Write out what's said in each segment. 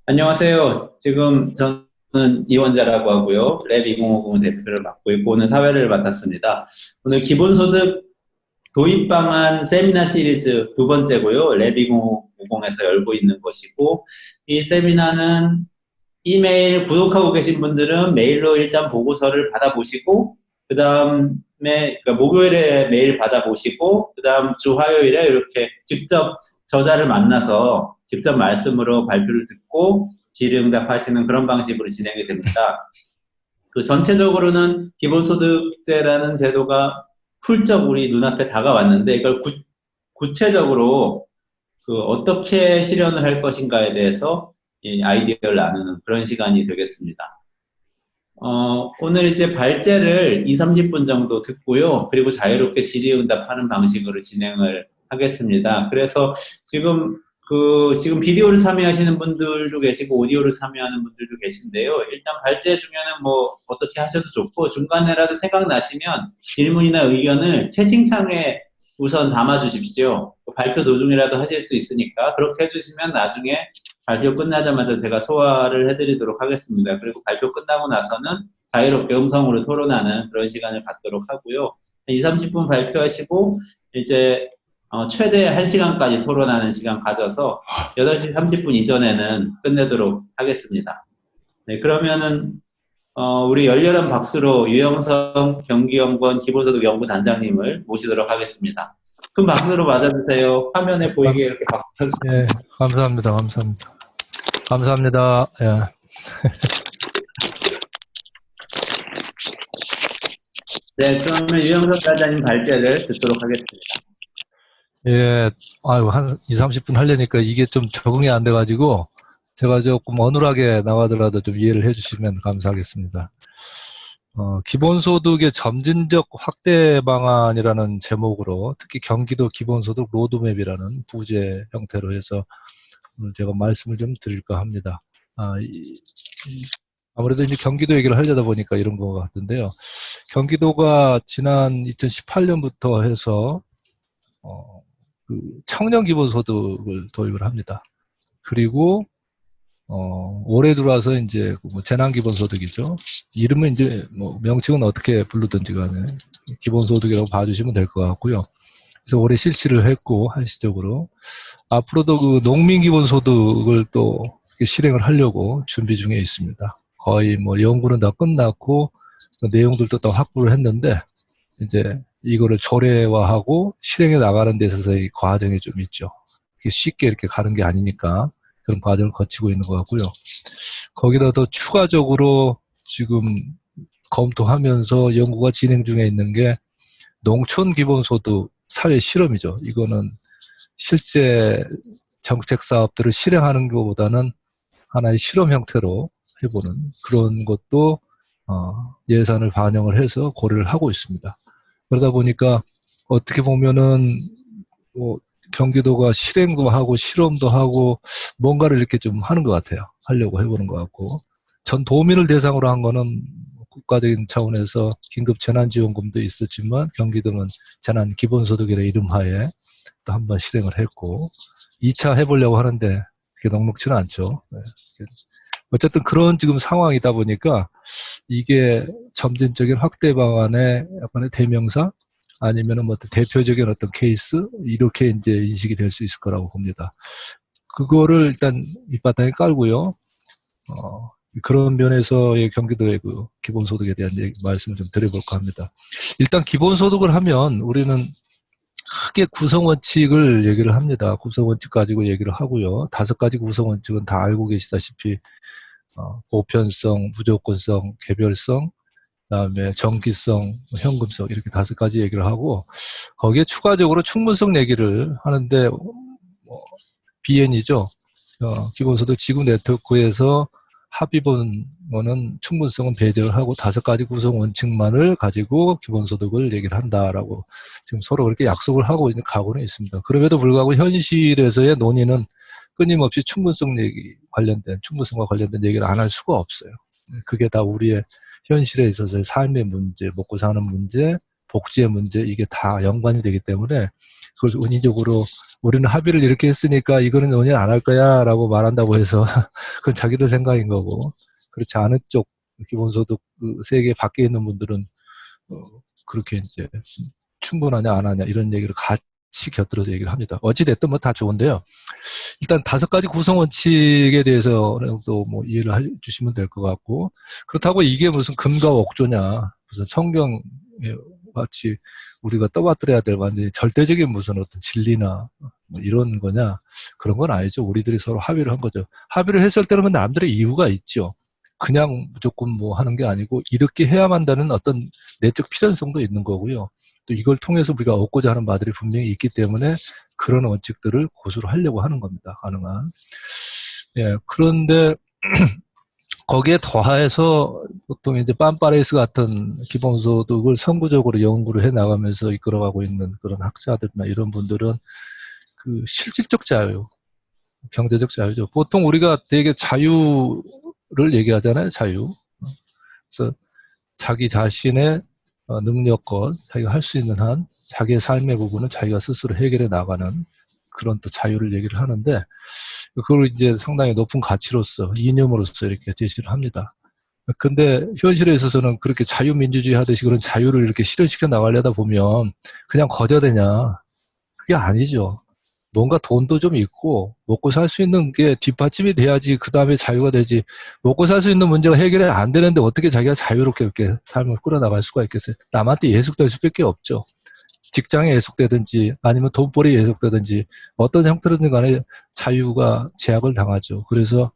안녕하세요. 지금 저는 이원자라고 하고요. 랩 2050 대표를 맡고 있고 오늘 사회를 맡았습니다. 오늘 기본소득 도입 방안 세미나 시리즈 두 번째고요. 랩 2050에서 열고 있는 것이고 이 세미나는 이메일 구독하고 계신 분들은 메일로 일단 보고서를 받아보시고 그 다음에 그러니까 목요일에 메일 받아보시고 그 다음 주 화요일에 이렇게 직접 저자를 만나서 직접 말씀으로 발표를 듣고 질의응답 하시는 그런 방식으로 진행이 됩니다. 그 전체적으로는 기본소득제라는 제도가 훌쩍 우리 눈앞에 다가왔는데 이걸 구체적으로 그 어떻게 실현을 할 것인가에 대해서 아이디어를 나누는 그런 시간이 되겠습니다. 오늘 이제 발제를 2, 30분 정도 듣고요. 그리고 자유롭게 질의응답하는 방식으로 진행을 하겠습니다. 그래서 지금 비디오를 참여하시는 분들도 계시고 오디오를 참여하는 분들도 계신데요. 일단 발제 중에는 뭐 어떻게 하셔도 좋고 중간에라도 생각나시면 질문이나 의견을 채팅창에 우선 담아주십시오. 발표 도중이라도 하실 수 있으니까 그렇게 해주시면 나중에 발표 끝나자마자 제가 소화를 해드리도록 하겠습니다. 그리고 발표 끝나고 나서는 자유롭게 음성으로 토론하는 그런 시간을 갖도록 하고요. 2, 30분 발표하시고 이제 최대 1시간까지 토론하는 시간 가져서 8시 30분 이전에는 끝내도록 하겠습니다. 네, 그러면은 우리 열렬한 박수로 유영성 경기연구원 기본소득연구단장님을 모시도록 하겠습니다. 큰 박수로 맞아주세요. 화면에 감, 보이게 이렇게 박수 쳐주세요. 예, 감사합니다. 감사합니다. 감사합니다. 예. 네, 그러면 유영석 단장님 발제를 듣도록 하겠습니다. 예, 아유, 한 2, 30분 하려니까 이게 좀 적응이 안 돼가지고, 제가 조금 어눌하게 나가더라도 좀 이해를 해주시면 감사하겠습니다. 기본소득의 점진적 확대 방안이라는 제목으로, 특히 경기도 기본소득 로드맵이라는 부제 형태로 해서 오늘 제가 말씀을 좀 드릴까 합니다. 아무래도 이제 경기도 얘기를 하려다 보니까 이런 것 같은데요. 경기도가 지난 2018년부터 해서 그 청년 기본소득을 도입을 합니다. 그리고 올해 들어와서 이제 뭐 재난 기본소득이죠. 이름은 이제 뭐 명칭은 어떻게 부르든지 간에 기본소득이라고 봐주시면 될 것 같고요. 그래서 올해 실시를 했고 한시적으로 앞으로도 그 농민 기본소득을 또 실행을 하려고 준비 중에 있습니다. 거의 뭐 연구는 다 끝났고 내용들도 다 확보를 했는데 이제 이거를 조례화하고 실행해 나가는 데 있어서의 과정이 좀 있죠. 쉽게 이렇게 가는 게 아니니까 그런 과정을 거치고 있는 것 같고요. 거기다 더 추가적으로 지금 검토하면서 연구가 진행 중에 있는 게 농촌 기본소득 사회 실험이죠. 이거는 실제 정책 사업들을 실행하는 것보다는 하나의 실험 형태로 해보는 그런 것도 예산을 반영을 해서 고려를 하고 있습니다. 그러다 보니까 어떻게 보면은 뭐 경기도가 실행도 하고 실험도 하고 뭔가를 이렇게 좀 하는 것 같아요. 하려고 해보는 것 같고 전 도민을 대상으로 한 거는 국가적인 차원에서 긴급 재난지원금도 있었지만 경기도는 재난 기본소득이라는 이름하에 또 한 번 실행을 했고 2차 해보려고 하는데 그게 녹록지는 않죠. 네. 어쨌든 그런 지금 상황이다 보니까 이게 점진적인 확대 방안의 약간의 대명사 아니면은 뭐 대표적인 어떤 케이스 이렇게 이제 인식이 될 수 있을 거라고 봅니다. 그거를 일단 밑바탕에 깔고요. 그런 면에서의 경기도의 그 기본소득에 대한 말씀을 좀 드려볼까 합니다. 일단 기본소득을 하면 우리는 크게 구성원칙을 얘기를 합니다. 구성원칙 가지고 얘기를 하고요. 5가지 구성원칙은 다 알고 계시다시피 보편성, 무조건성, 개별성, 그다음에 정기성, 현금성 이렇게 5가지 얘기를 하고 거기에 추가적으로 충분성 얘기를 하는데 BN이죠. 기본소득 지구 네트워크에서 합의 본 거는 충분성은 배제를 하고 5가지 구성 원칙만을 가지고 기본소득을 얘기를 한다라고 지금 서로 그렇게 약속을 하고 있는 각오는 있습니다. 그럼에도 불구하고 현실에서의 논의는 끊임없이 충분성과 관련된 얘기를 안 할 수가 없어요. 그게 다 우리의 현실에 있어서의 삶의 문제, 먹고 사는 문제, 복지의 문제 이게 다 연관이 되기 때문에 그걸 운이적으로 우리는 합의를 이렇게 했으니까 이거는 논의 안 할 거야 라고 말한다고 해서 그건 자기들 생각인 거고, 그렇지 않은 쪽 기본소득 그 세계 밖에 있는 분들은 그렇게 이제 충분하냐 안 하냐 이런 얘기를 같이 곁들여서 얘기를 합니다. 어찌됐든 뭐 다 좋은데요. 일단 5가지 구성 원칙에 대해서는 또 뭐 이해를 해주시면 될 것 같고, 그렇다고 이게 무슨 금과 옥조냐, 무슨 성경 같이 우리가 떠받들어야 될 완전히 절대적인 무슨 어떤 진리나 뭐 이런 거냐, 그런 건 아니죠. 우리들이 서로 합의를 한 거죠. 합의를 했을 때는 근데 남들의 이유가 있죠. 그냥 무조건 뭐 하는 게 아니고 이렇게 해야만 한다는 어떤 내적 필연성도 있는 거고요. 또 이걸 통해서 우리가 얻고자 하는 바들이 분명히 있기 때문에 그런 원칙들을 고수를 하려고 하는 겁니다. 가능한. 예, 그런데 거기에 더해서 보통 이제 빰빠레이스 같은 기본소득을 선구적으로 연구를 해 나가면서 이끌어가고 있는 그런 학자들이나 이런 분들은 그 실질적 자유, 경제적 자유죠. 보통 우리가 되게 자유를 얘기하잖아요. 자유. 그래서 자기 자신의 능력껏 자기가 할 수 있는 한 자기의 삶의 부분은 자기가 스스로 해결해 나가는 그런 또 자유를 얘기를 하는데, 그걸 이제 상당히 높은 가치로서 이념으로서 이렇게 제시를 합니다. 근데 현실에 있어서는 그렇게 자유민주주의 하듯이 그런 자유를 이렇게 실현시켜 나가려다 보면 그냥 거저되냐? 그게 아니죠. 뭔가 돈도 좀 있고 먹고 살 수 있는 게 뒷받침이 돼야지 그 다음에 자유가 되지. 먹고 살 수 있는 문제가 해결이 안 되는데 어떻게 자기가 자유롭게 이렇게 삶을 끌어나갈 수가 있겠어요? 남한테 예속될 수밖에 없죠. 직장에 예속되든지 아니면 돈벌이에 예속되든지 어떤 형태로든 간에 자유가 제약을 당하죠. 그래서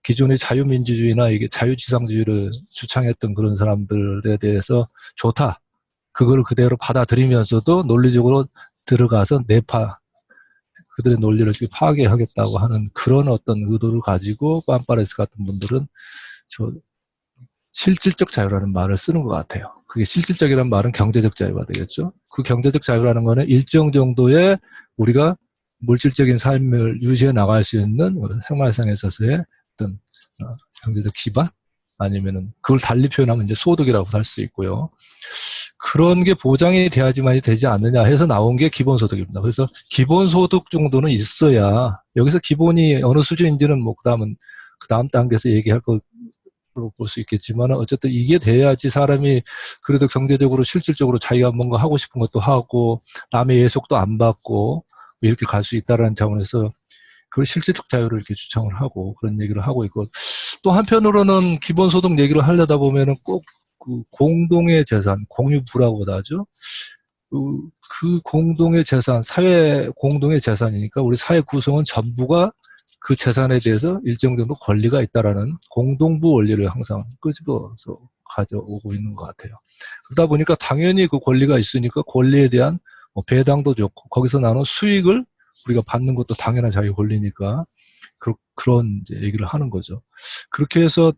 기존의 자유민주주의나 이게 자유지상주의를 주창했던 그런 사람들에 대해서 좋다, 그거를 그대로 받아들이면서도 논리적으로 들어가서 내파, 그들의 논리를 파괴하겠다고 하는 그런 어떤 의도를 가지고 빰빠레스 같은 분들은 저 실질적 자유라는 말을 쓰는 것 같아요. 그게 실질적이라는 말은 경제적 자유가 되겠죠. 그 경제적 자유라는 거는 일정 정도의 우리가 물질적인 삶을 유지해 나갈 수 있는 생활상에 있어서의 어떤 경제적 기반, 아니면은 그걸 달리 표현하면 이제 소득이라고 할 수 있고요. 그런 게 보장이 돼야지만이 되지 않느냐 해서 나온 게 기본소득입니다. 그래서 기본소득 정도는 있어야, 여기서 기본이 어느 수준인지는 뭐 그 다음 단계에서 얘기할 거 볼 수 있겠지만, 어쨌든 이게 돼야지 사람이 그래도 경제적으로 실질적으로 자기가 뭔가 하고 싶은 것도 하고 남의 예속도 안 받고 이렇게 갈 수 있다는 차원에서 그 실질적 자유를 이렇게 주창을 하고 그런 얘기를 하고 있고, 또 한편으로는 기본소득 얘기를 하려다 보면은 꼭 그 공동의 재산, 공유부라고도 하죠. 그 공동의 재산, 사회 공동의 재산이니까 우리 사회 구성은 전부가 그 재산에 대해서 일정 정도 권리가 있다라는 공동부 원리를 항상 끄집어서 가져오고 있는 것 같아요. 그러다 보니까 당연히 그 권리가 있으니까 권리에 대한 배당도 좋고 거기서 나오는 수익을 우리가 받는 것도 당연한 자기 권리니까 그런 이제 얘기를 하는 거죠. 그렇게 해서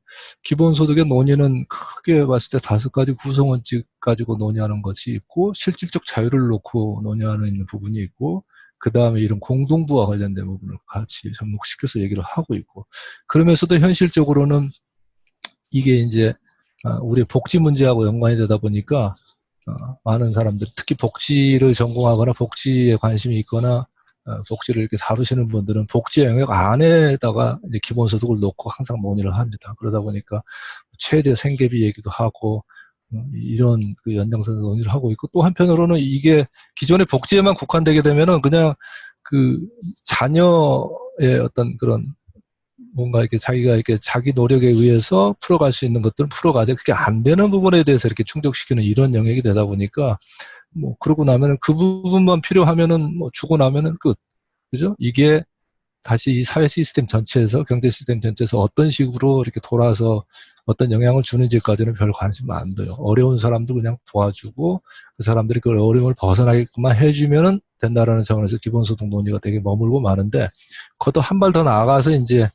기본소득의 논의는 크게 봤을 때 5가지 구성원칙 가지고 논의하는 것이 있고, 실질적 자유를 놓고 논의하는 부분이 있고, 그 다음에 이런 공동부와 관련된 부분을 같이 접목시켜서 얘기를 하고 있고, 그러면서도 현실적으로는 이게 이제 우리 복지 문제하고 연관이 되다 보니까 많은 사람들이 특히 복지를 전공하거나 복지에 관심이 있거나 복지를 이렇게 다루시는 분들은 복지 영역 안에다가 이제 기본소득을 놓고 항상 논의를 합니다. 그러다 보니까 최대 생계비 얘기도 하고 이런 그 연장선에서 논의를 하고 있고, 또 한편으로는 이게 기존의 복지에만 국한되게 되면은 그냥 그 자녀의 어떤 그런 뭔가 이렇게 자기가 이렇게 자기 노력에 의해서 풀어갈 수 있는 것들은 풀어가되 그게 안 되는 부분에 대해서 이렇게 충족시키는 이런 영역이 되다 보니까 뭐 그러고 나면은 그 부분만 필요하면은 뭐 주고 나면은 끝. 그죠? 이게 다시 이 사회 시스템 전체에서, 경제 시스템 전체에서 어떤 식으로 이렇게 돌아서 어떤 영향을 주는지까지는 별 관심 안 둬요. 어려운 사람도 그냥 도와주고 그 사람들이 그 어려움을 벗어나게만 해주면은 된다라는 차원에서 기본소득 논의가 되게 머물고 마는데, 그것도 한 발 더 나아가서 이제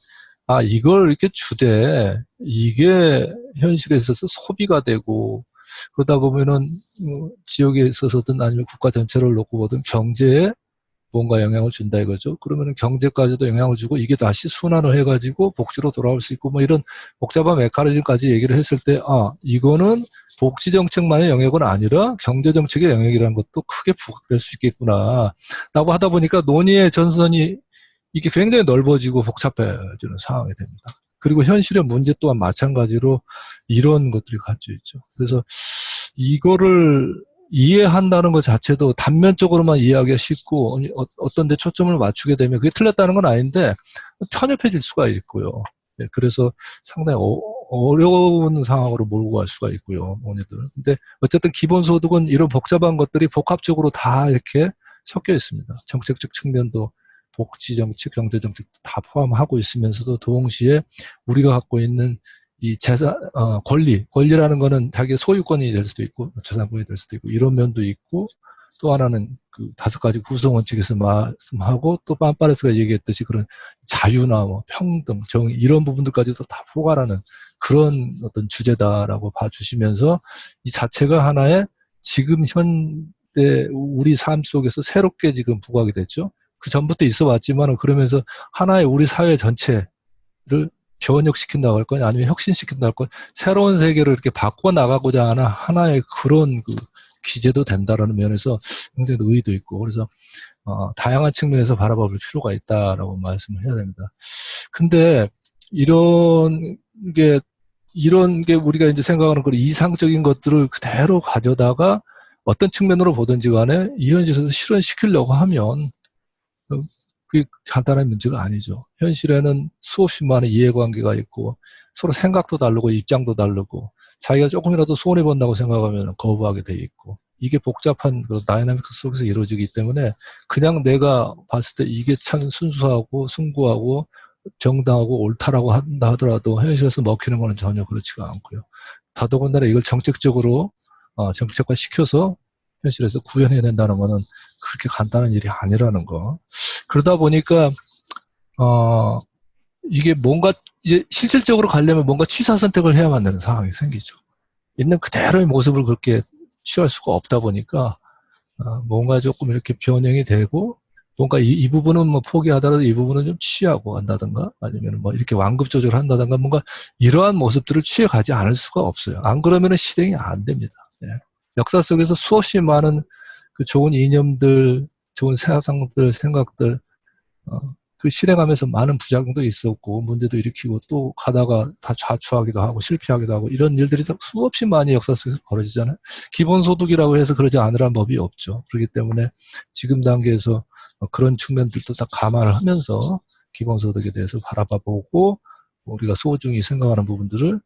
이걸 이렇게 주되 이게 현실에 있어서 소비가 되고 그러다 보면은 지역에 있어서든 아니면 국가 전체를 놓고 보든 경제에 뭔가 영향을 준다 이거죠. 그러면 경제까지도 영향을 주고 이게 다시 순환을 해가지고 복지로 돌아올 수 있고 뭐 이런 복잡한 메커니즘까지 얘기를 했을 때 이거는 복지 정책만의 영역은 아니라 경제 정책의 영역이라는 것도 크게 부각될 수 있겠구나 라고 하다 보니까 논의의 전선이 이게 굉장히 넓어지고 복잡해지는 상황이 됩니다. 그리고 현실의 문제 또한 마찬가지로 이런 것들이 갖춰 있죠. 그래서 이거를 이해한다는 것 자체도 단면적으로만 이해하기가 쉽고 어떤 데 초점을 맞추게 되면 그게 틀렸다는 건 아닌데 편협해질 수가 있고요. 네, 그래서 상당히 어려운 상황으로 몰고 갈 수가 있고요. 논의들. 근데 어쨌든 기본소득은 이런 복잡한 것들이 복합적으로 다 이렇게 섞여 있습니다. 정책적 측면도 복지정책, 경제정책도 다 포함하고 있으면서도 동시에 우리가 갖고 있는 이 재산, 권리라는 거는 자기의 소유권이 될 수도 있고, 재산권이 될 수도 있고, 이런 면도 있고, 또 하나는 그 5가지 구성원칙에서 말씀하고, 또 빰빠레스가 얘기했듯이 그런 자유나 뭐 평등, 정의, 이런 부분들까지도 다 포괄하는 그런 어떤 주제다라고 봐주시면서 이 자체가 하나의 지금 현대 우리 삶 속에서 새롭게 지금 부각이 됐죠. 그 전부터 있어 왔지만 그러면서 하나의 우리 사회 전체를 변혁시킨다고 할 거냐, 아니면 혁신시킨다고 할 거냐, 새로운 세계를 이렇게 바꿔 나가고자 하는 하나의 그런 그 기제도 된다라는 면에서 굉장히 의의도 있고, 그래서 다양한 측면에서 바라볼 필요가 있다라고 말씀을 해야 됩니다. 근데 이런 게 우리가 이제 생각하는 그런 이상적인 것들을 그대로 가져다가 어떤 측면으로 보든지 간에 이 현실에서 실현시키려고 하면 그게 간단한 문제가 아니죠. 현실에는 수없이 많은 이해관계가 있고 서로 생각도 다르고 입장도 다르고 자기가 조금이라도 손해본다고 생각하면 거부하게 돼 있고 이게 복잡한 그런 다이나믹스 속에서 이루어지기 때문에 그냥 내가 봤을 때 이게 참 순수하고 숭고하고 정당하고 옳다라고 한다 하더라도 현실에서 먹히는 거는 전혀 그렇지가 않고요. 더더군다나 이걸 정책적으로 정책화시켜서 현실에서 구현해야 된다는 거는 그렇게 간단한 일이 아니라는 거. 그러다 보니까 이게 뭔가 이제 실질적으로 가려면 뭔가 취사 선택을 해야만 되는 상황이 생기죠. 있는 그대로의 모습을 그렇게 취할 수가 없다 보니까 뭔가 조금 이렇게 변형이 되고 뭔가 이 부분은 뭐 포기하더라도 이 부분은 좀 취하고 한다든가 아니면 뭐 이렇게 완급 조절을 한다든가 뭔가 이러한 모습들을 취해가지 않을 수가 없어요. 안 그러면 실행이 안 됩니다. 예. 역사 속에서 수없이 많은 그 좋은 이념들, 좋은 사상들, 생각들 그 실행하면서 많은 부작용도 있었고 문제도 일으키고 또 가다가 다 좌초하기도 하고 실패하기도 하고 이런 일들이 수없이 많이 역사 속에서 벌어지잖아요. 기본소득이라고 해서 그러지 않으라는 법이 없죠. 그렇기 때문에 지금 단계에서 그런 측면들도 다 감안을 하면서 기본소득에 대해서 바라봐보고 우리가 소중히 생각하는 부분들을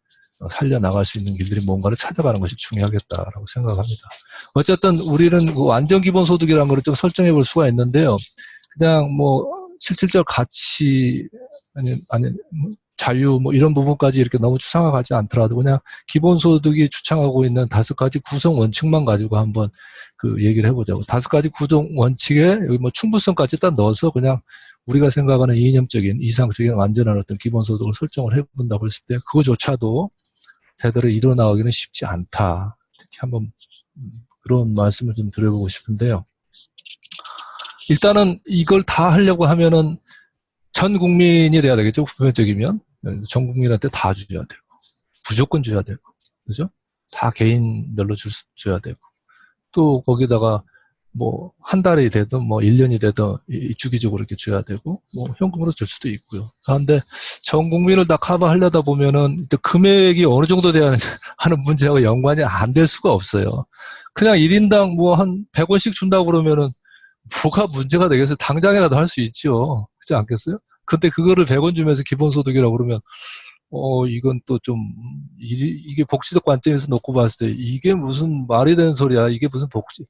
살려나갈 수 있는 길들이 뭔가를 찾아가는 것이 중요하겠다라고 생각합니다. 어쨌든 우리는 그 완전 기본소득이라는 걸 좀 설정해 볼 수가 있는데요. 그냥 뭐 실질적 가치 아니 자유 뭐 이런 부분까지 이렇게 너무 추상화하지 않더라도 그냥 기본소득이 주창하고 있는 5가지 구성 원칙만 가지고 한번 그 얘기를 해보자고. 5가지 구성 원칙에 여기 뭐 충분성까지 딱 넣어서 그냥 우리가 생각하는 이념적인 이상적인 완전한 어떤 기본소득을 설정을 해본다고 했을 때 그거조차도 제대로 일어나기는 쉽지 않다. 이렇게 한번 그런 말씀을 좀 드려보고 싶은데요. 일단은 이걸 다 하려고 하면은 전 국민이 돼야 되겠죠. 보편적이면 전 국민한테 다 줘야 되고 무조건 줘야 되고 그죠? 다 개인별로 줘야 되고 또 거기다가 뭐 한 달이 되든 뭐 1년이 되든 주기적으로 이렇게 줘야 되고 뭐 현금으로 줄 수도 있고요. 그런데 전 국민을 다 커버하려다 보면은 금액이 어느 정도 돼야 하는 문제하고 연관이 안 될 수가 없어요. 그냥 1인당 뭐 한 100원씩 준다고 그러면은 뭐가 문제가 되겠어요? 당장이라도 할 수 있죠. 그렇지 않겠어요? 근데 그거를 100원 주면서 기본소득이라고 그러면 이건 또 좀 이게 복지적 관점에서 놓고 봤을 때 이게 무슨 말이 되는 소리야. 이게 무슨 복지.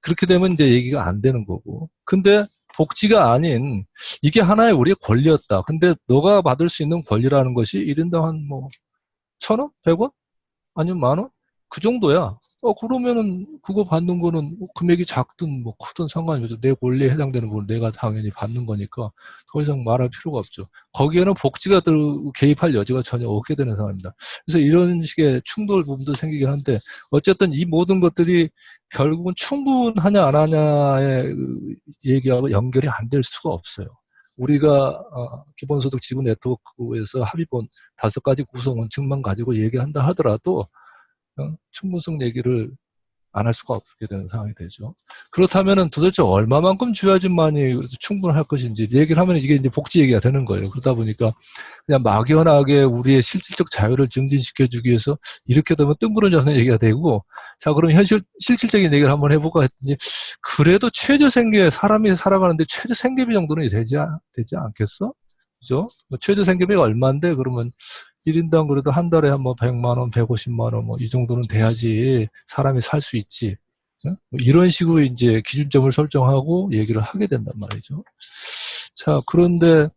그렇게 되면 이제 얘기가 안 되는 거고. 근데 복지가 아닌 이게 하나의 우리의 권리였다. 근데 너가 받을 수 있는 권리라는 것이 1인당 한 뭐 1,000원? 100원? 아니면 10,000원? 그 정도야. 그러면은 그거 받는 거는 금액이 작든 뭐 크든 상관이 없죠. 내 권리에 해당되는 부분 내가 당연히 받는 거니까 더 이상 말할 필요가 없죠. 거기에는 복지가 개입할 여지가 전혀 없게 되는 상황입니다. 그래서 이런 식의 충돌 부분도 생기긴 한데 어쨌든 이 모든 것들이 결국은 충분하냐 안 하냐의 얘기하고 연결이 안 될 수가 없어요. 우리가 기본소득 지분 네트워크에서 합의본 5가지 구성 원칙만 가지고 얘기한다 하더라도 충분성 얘기를 안 할 수가 없게 되는 상황이 되죠. 그렇다면은 도대체 얼마만큼 줘야지만이 충분할 것인지 얘기를 하면 이게 이제 복지 얘기가 되는 거예요. 그러다 보니까 그냥 막연하게 우리의 실질적 자유를 증진시켜주기 위해서 이렇게 되면 뜬구름잡는 얘기가 되고, 자, 그럼 실질적인 얘기를 한번 해볼까 했더니, 그래도 최저생계, 사람이 살아가는데 최저생계비 정도는 되지 않겠어? 그죠? 최저생계비가 얼마인데, 그러면 1인당 그래도 한 달에 한번 100만 원, 150만 원, 뭐, 이 정도는 돼야지 사람이 살 수 있지. 뭐 이런 식으로 이제 기준점을 설정하고 얘기를 하게 된단 말이죠. 자, 그런데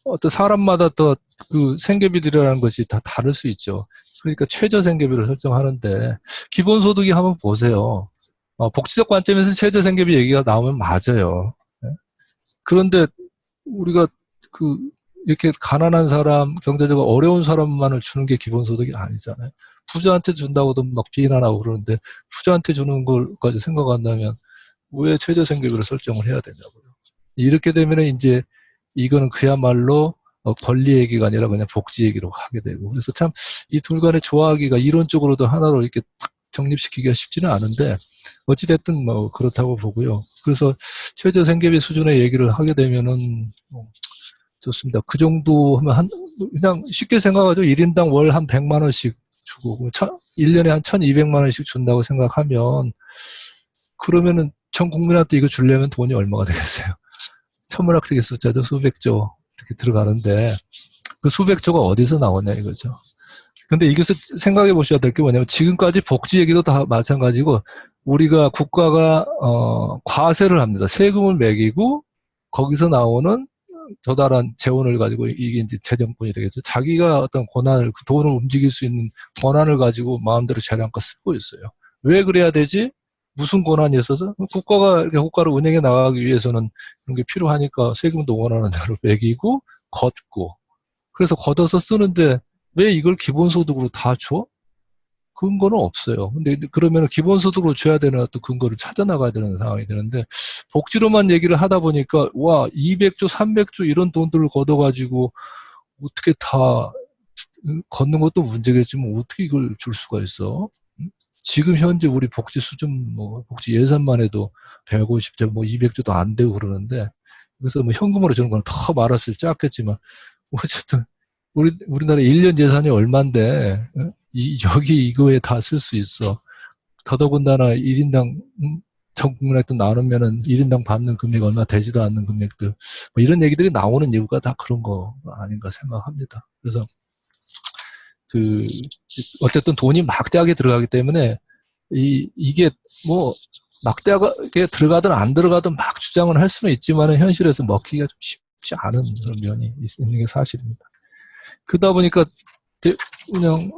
어떤 사람마다 또 그 생계비들이라는 것이 다 다를 수 있죠. 그러니까 최저 생계비를 설정하는데 기본소득이 한번 보세요. 복지적 관점에서 최저 생계비 얘기가 나오면 맞아요. 그런데 우리가 그 이렇게 가난한 사람, 경제적으로 어려운 사람만을 주는 게 기본소득이 아니잖아요. 부자한테 준다고도 막 비난하고 그러는데 부자한테 주는 걸까지 생각한다면 왜 최저생계비를 설정을 해야 되냐고요. 이렇게 되면 이제 이거는 그야말로 권리 얘기가 아니라 그냥 복지 얘기로 하게 되고, 그래서 참 이 둘 간의 조화하기가 이론적으로도 하나로 이렇게 탁 정립시키기가 쉽지는 않은데 어찌됐든 뭐 그렇다고 보고요. 그래서 최저생계비 수준의 얘기를 하게 되면은 좋습니다. 그 정도 하면 그냥 쉽게 생각하죠. 1인당 월 한 100만 원씩 주고 1년에 한 1,200만 원씩 준다고 생각하면, 그러면은 전 국민한테 이거 주려면 돈이 얼마가 되겠어요? 천문학적인 숫자도 수백조 이렇게 들어가는데 그 수백조가 어디서 나오냐 이거죠. 근데 이것을 생각해 보셔야 될 게 뭐냐면, 지금까지 복지 얘기도 다 마찬가지고 우리가 국가가 과세를 합니다. 세금을 매기고 거기서 나오는 저달한 재원을 가지고 이게 이제 재정권이 되겠죠. 자기가 어떤 권한을, 그 돈을 움직일 수 있는 권한을 가지고 마음대로 재량껏 쓰고 있어요. 왜 그래야 되지? 무슨 권한이 있어서? 국가가 이렇게 국가를 운영해 나가기 위해서는 이런 게 필요하니까 세금도 원하는 대로 매기고 걷고, 그래서 걷어서 쓰는데 왜 이걸 기본소득으로 다 줘? 근거는 없어요. 근데 그러면 기본소득으로 줘야 되는 어떤 근거를 찾아 나가야 되는 상황이 되는데, 복지로만 얘기를 하다 보니까 와 200조, 300조 이런 돈들을 걷어가지고 어떻게 다 걷는 것도 문제겠지만 어떻게 이걸 줄 수가 있어? 지금 현재 우리 복지 수준, 뭐 복지 예산만 해도 150조, 뭐 200조도 안 되고 그러는데, 그래서 뭐 현금으로 주는 건 더 말할수록 작겠지만 어쨌든 우리나라 1년 예산이 얼만데 여기 이거에 다 쓸 수 있어. 더더군다나 1인당 전 국민한테 나누면은 1인당 받는 금액이 얼마 되지도 않는 금액들, 뭐 이런 얘기들이 나오는 이유가 다 그런 거 아닌가 생각합니다. 그래서 어쨌든 돈이 막대하게 들어가기 때문에 이게 뭐 막대하게 들어가든 안 들어가든 막 주장을 할 수는 있지만은 현실에서 먹히기가 좀 쉽지 않은 그런 면이 있는 게 사실입니다. 그러다 보니까 그냥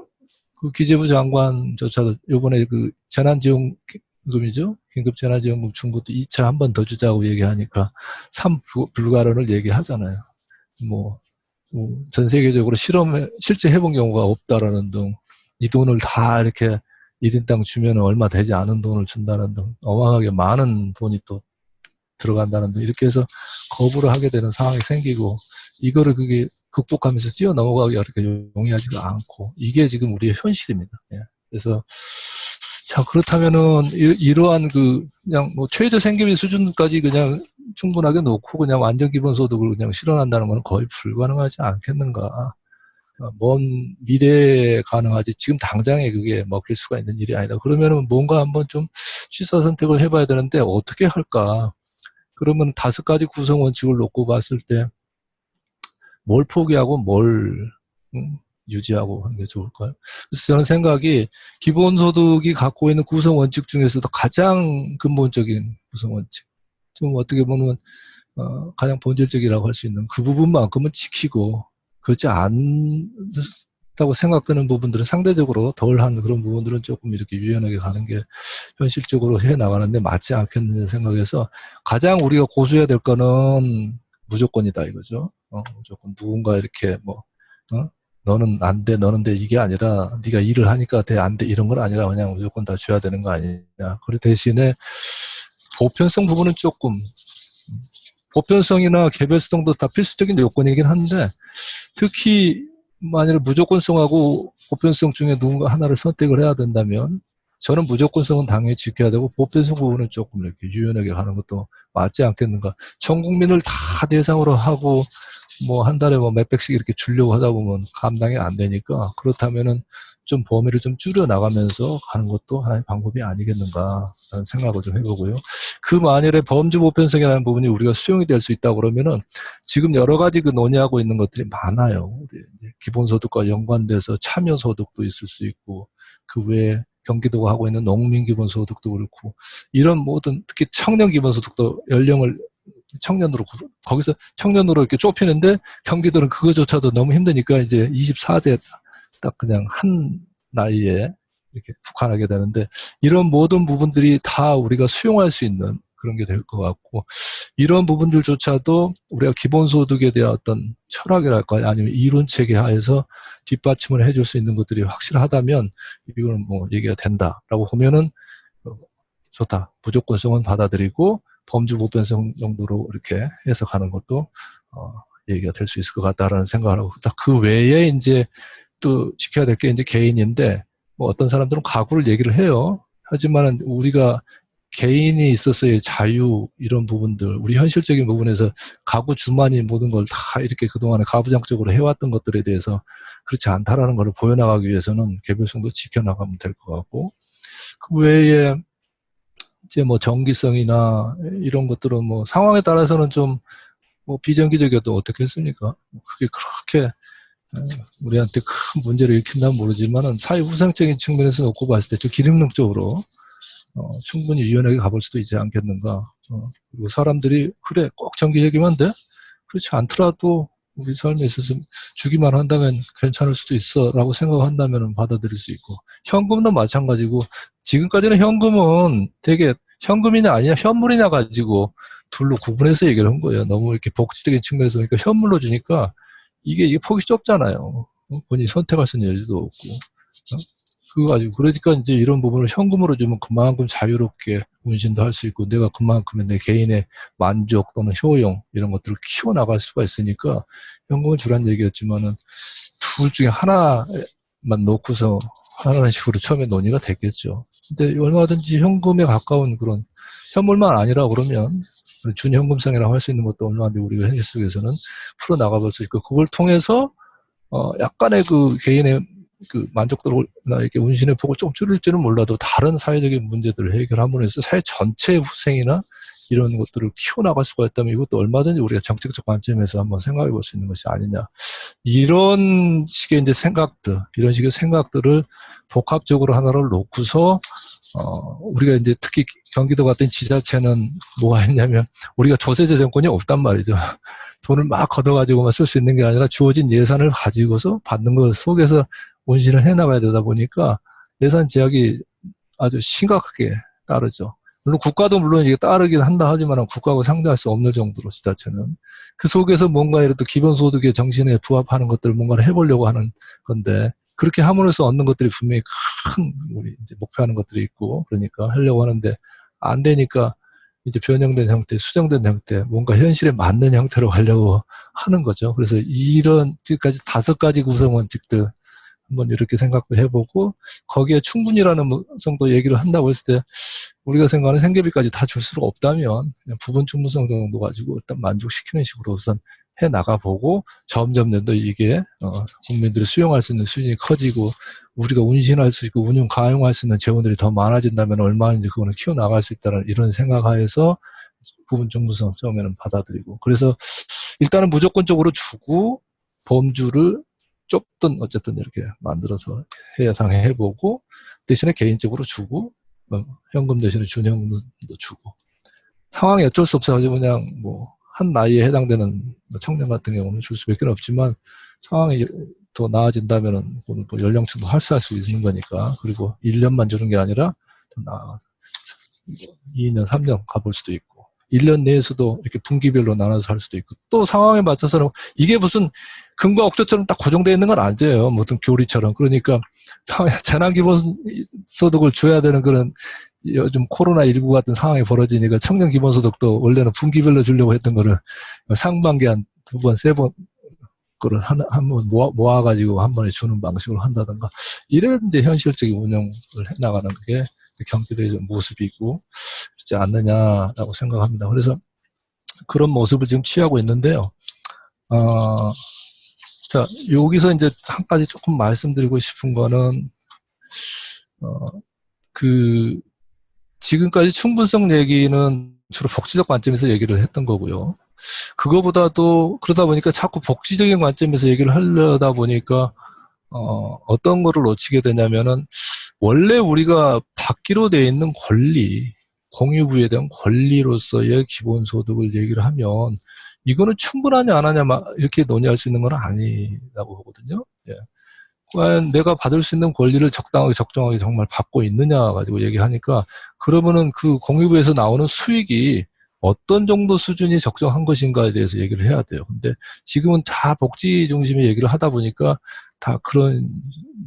그 기재부 장관조차도 요번에 그 재난지원금이죠. 긴급재난지원금 준 것도 2차 한 번 더 주자고 얘기하니까 3 불가론을 얘기하잖아요. 전 세계적으로 실제 해본 경우가 없다라는 등, 이 돈을 다 이렇게 1인당 주면 얼마 되지 않은 돈을 준다는 등, 어마어마하게 많은 돈이 또 들어간다는 등, 이렇게 해서 거부를 하게 되는 상황이 생기고, 이거를 그게 극복하면서 뛰어넘어가기가 그렇게 용이하지가 않고, 이게 지금 우리의 현실입니다. 예. 그래서, 자, 그렇다면은, 이러한 그냥 뭐 최저 생계비 수준까지 그냥 충분하게 놓고 그냥 완전 기본소득을 그냥 실현한다는 건 거의 불가능하지 않겠는가. 먼 미래에 가능하지 지금 당장에 그게 먹힐 수가 있는 일이 아니다. 그러면은 뭔가 한번 좀 취사 선택을 해봐야 되는데 어떻게 할까? 그러면 5가지 구성 원칙을 놓고 봤을 때 뭘 포기하고 뭘 유지하고 하는 게 좋을까요? 그래서 저는 생각이 기본소득이 갖고 있는 구성 원칙 중에서도 가장 근본적인 구성 원칙, 좀 어떻게 보면 가장 본질적이라고 할 수 있는 그 부분만큼은 지키고, 그렇지 다고 생각되는 부분들은 상대적으로 덜한 그런 부분들은 조금 이렇게 유연하게 가는 게 현실적으로 해 나가는데 맞지 않겠느냐 생각해서 가장 우리가 고수해야 될 거는 무조건이다 이거죠. 무조건 누군가 이렇게 뭐 너는 안 돼, 너는 돼 이게 아니라 네가 일을 하니까 돼, 안 돼 이런 건 아니라 그냥 무조건 다 줘야 되는 거 아니냐. 그 대신에 보편성 부분은 조금 보편성이나 개별성도 다 필수적인 요건이긴 한데 특히 만일 무조건성하고 보편성 중에 누군가 하나를 선택을 해야 된다면 저는 무조건성은 당연히 지켜야 되고 보편성 부분은 조금 이렇게 유연하게 가는 것도 맞지 않겠는가. 전 국민을 다 대상으로 하고 뭐 한 달에 뭐 몇백씩 이렇게 주려고 하다 보면 감당이 안 되니까 그렇다면은 좀 범위를 좀 줄여 나가면서 가는 것도 하나의 방법이 아니겠는가라는 생각을 좀 해보고요. 그 만일에 범주 보편성이라는 부분이 우리가 수용이 될 수 있다고 그러면은 지금 여러 가지 그 논의하고 있는 것들이 많아요. 기본소득과 연관돼서 참여소득도 있을 수 있고 그 외에 경기도가 하고 있는 농민기본소득도 그렇고 이런 모든 특히 청년기본소득도 연령을 청년으로 거기서 청년으로 이렇게 좁히는데 경기도는 그거조차도 너무 힘드니까 이제 24세 딱 그냥 한 나이에 이렇게 국한하게 되는데 이런 모든 부분들이 다 우리가 수용할 수 있는 그런 게 될 것 같고 이런 부분들조차도 우리가 기본소득에 대한 어떤 철학이랄까요 아니면 이론체계 하에서 뒷받침을 해줄 수 있는 것들이 확실하다면 이거는 뭐 얘기가 된다라고 보면은 좋다. 무조건성은 받아들이고 범주 보편성 정도로 이렇게 해석하는 것도 얘기가 될 수 있을 것 같다라는 생각을 하고 그 외에 이제 또 지켜야 될 게 이제 개인인데 뭐 어떤 사람들은 가구를 얘기를 해요. 하지만은 우리가 개인이 있어서의 자유 이런 부분들 우리 현실적인 부분에서 가구 주만이 모든 걸 다 이렇게 그동안에 가부장적으로 해왔던 것들에 대해서 그렇지 않다라는 걸 보여나가기 위해서는 개별성도 지켜나가면 될 것 같고 그 외에 이제 뭐 정기성이나 이런 것들은 뭐 상황에 따라서는 좀 뭐 비정기적이어도 어떻겠습니까? 그게 그렇게 우리한테 큰 문제를 일으킨다면 모르지만은 사회 후생적인 측면에서 놓고 봤을 때 좀 기능론적으로 충분히 유연하게 가볼 수도 있지 않겠는가. 그리고 사람들이 그래 꼭 정기적이면 돼? 그렇지 않더라도 우리 삶에 있어서 주기만 한다면 괜찮을 수도 있어 라고 생각한다면 받아들일 수 있고 현금도 마찬가지고 지금까지는 현금은 되게 현금이냐 아니냐 현물이냐 가지고 둘로 구분해서 얘기를 한 거예요. 너무 이렇게 복지적인 측면에서 그러니까 현물로 주니까 이게 폭이 좁잖아요. 본인이 선택할 수 있는 여지도 없고 그거 가지고 그러니까 이제 이런 부분을 현금으로 주면 그만큼 자유롭게 운신도 할 수 있고 내가 그만큼의 내 개인의 만족 또는 효용 이런 것들을 키워나갈 수가 있으니까 현금을 주란 얘기였지만은 둘 중에 하나만 놓고서 하라는 식으로 처음에 논의가 됐겠죠. 근데 얼마든지 현금에 가까운 그런 현물만 아니라 그러면 준현금성이라고 할 수 있는 것도 얼마든지 우리가 현실 속에서는 풀어나가볼 수 있고 그걸 통해서 약간의 그 개인의 그 만족도나 이렇게 운신의 폭을 좀 줄일지는 몰라도 다른 사회적인 문제들을 해결함으로 해서 사회 전체의 후생이나 이런 것들을 키워나갈 수가 있다면 이것도 얼마든지 우리가 정책적 관점에서 한번 생각해 볼 수 있는 것이 아니냐. 이런 식의 이제 생각들, 이런 식의 생각들을 복합적으로 하나를 놓고서, 우리가 이제 특히 경기도 같은 지자체는 뭐가 있냐면 우리가 조세제 정권이 없단 말이죠. 돈을 막 걷어가지고만 쓸 수 있는 게 아니라 주어진 예산을 가지고서 받는 것 속에서 운신을 해나가야 되다 보니까 예산 제약이 아주 심각하게 따르죠. 물론 국가도 물론 이게 따르긴 한다 하지만 국가하고 상대할 수 없는 정도로 지자체는 그 속에서 뭔가 이렇게 기본소득의 정신에 부합하는 것들을 뭔가를 해보려고 하는 건데 그렇게 함으로써 얻는 것들이 분명히 큰 우리 이제 목표하는 것들이 있고 그러니까 하려고 하는데 안 되니까 이제 변형된 형태, 수정된 형태, 뭔가 현실에 맞는 형태로 가려고 하는 거죠. 그래서 이런 지금까지 5가지 구성원칙들 한번 이렇게 생각도 해보고 거기에 충분이라는 정도 얘기를 한다고 했을 때 우리가 생각하는 생계비까지 다 줄 수가 없다면 그냥 부분 충분성 정도 가지고 일단 만족시키는 식으로 우선 해 나가보고 점점 더 이게 국민들이 수용할 수 있는 수준이 커지고 우리가 운신할 수 있고 운용 가용할 수 있는 재원들이 더 많아진다면 얼마인지 그거는 키워나갈 수 있다는 이런 생각하에서 부분 충분성 처음에는 받아들이고 그래서 일단은 무조건적으로 주고 범주를 좁든 어쨌든 이렇게 만들어서 해상해보고 대신에 개인적으로 주고 현금 대신에 준현금도 주고 상황이 어쩔 수 없어가지고 그냥 뭐 한 나이에 해당되는 청년 같은 경우는 줄 수밖에 없지만 상황이 더 나아진다면은 뭐 연령층도 활성화할 수 있는 거니까. 그리고 1년만 주는 게 아니라 더 나아가서 2년, 3년 가볼 수도 있고 1년 내에서도 이렇게 분기별로 나눠서 할 수도 있고 또 상황에 맞춰서는 이게 무슨 금과 억조처럼 딱 고정되어 있는 건 아니에요. 무슨 교리처럼. 그러니까 재난기본소득을 줘야 되는 그런 요즘 코로나19 같은 상황이 벌어지니까 청년기본소득도 원래는 분기별로 주려고 했던 거를 상반기 한 2번, 3번 그걸 한번 모아가지고 한 번에 주는 방식으로 한다든가 이런 이제 현실적인 운영을 해나가는 게 경기도의 모습이고 그렇지 않느냐라고 생각합니다. 그래서 그런 모습을 지금 취하고 있는데요. 자, 여기서 이제 한 가지 조금 말씀드리고 싶은 거는, 지금까지 충분성 얘기는 주로 복지적 관점에서 얘기를 했던 거고요. 그거보다도 그러다 보니까 자꾸 복지적인 관점에서 얘기를 하려다 보니까, 어떤 거를 놓치게 되냐면은, 원래 우리가 받기로 되어 있는 권리, 공유부에 대한 권리로서의 기본소득을 얘기를 하면 이거는 충분하냐 안 하냐 이렇게 논의할 수 있는 건 아니라고 보거든요. 예. 과연 내가 받을 수 있는 권리를 적당하게 적정하게 정말 받고 있느냐 가지고 얘기하니까 그러면은 그 공유부에서 나오는 수익이 어떤 정도 수준이 적정한 것인가에 대해서 얘기를 해야 돼요. 근데 지금은 다 복지 중심의 얘기를 하다 보니까 다 그런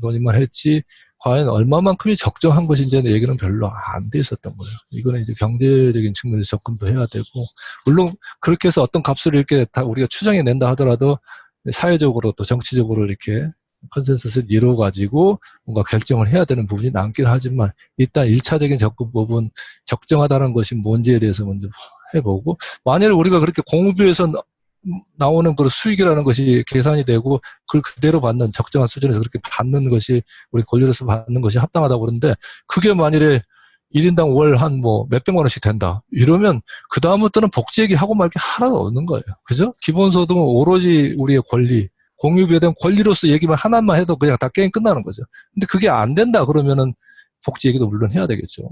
논의만 했지 과연 얼마만큼이 적정한 것인지에 대한 얘기는 별로 안 돼 있었던 거예요. 이거는 이제 경제적인 측면에서 접근도 해야 되고, 물론 그렇게 해서 어떤 값을 이렇게 다 우리가 추정해 낸다 하더라도 사회적으로 또 정치적으로 이렇게 컨센서스를 이루어가지고 뭔가 결정을 해야 되는 부분이 남긴 하지만 일단 1차적인 접근법은 적정하다는 것이 뭔지에 대해서 먼저 해보고, 만약에 우리가 그렇게 공유부에서 나오는 그 수익이라는 것이 계산이 되고 그걸 그대로 받는 적정한 수준에서 그렇게 받는 것이 우리 권리로서 받는 것이 합당하다고 그러는데 그게 만일에 1인당 월 한 뭐 몇백만 원씩 된다 이러면 그 다음부터는 복지 얘기하고 말 게 하나도 없는 거예요. 그죠? 기본소득은 오로지 우리의 권리, 공유부에 대한 권리로서 얘기만 하나만 해도 그냥 다 게임 끝나는 거죠. 근데 그게 안 된다 그러면은 복지 얘기도 물론 해야 되겠죠.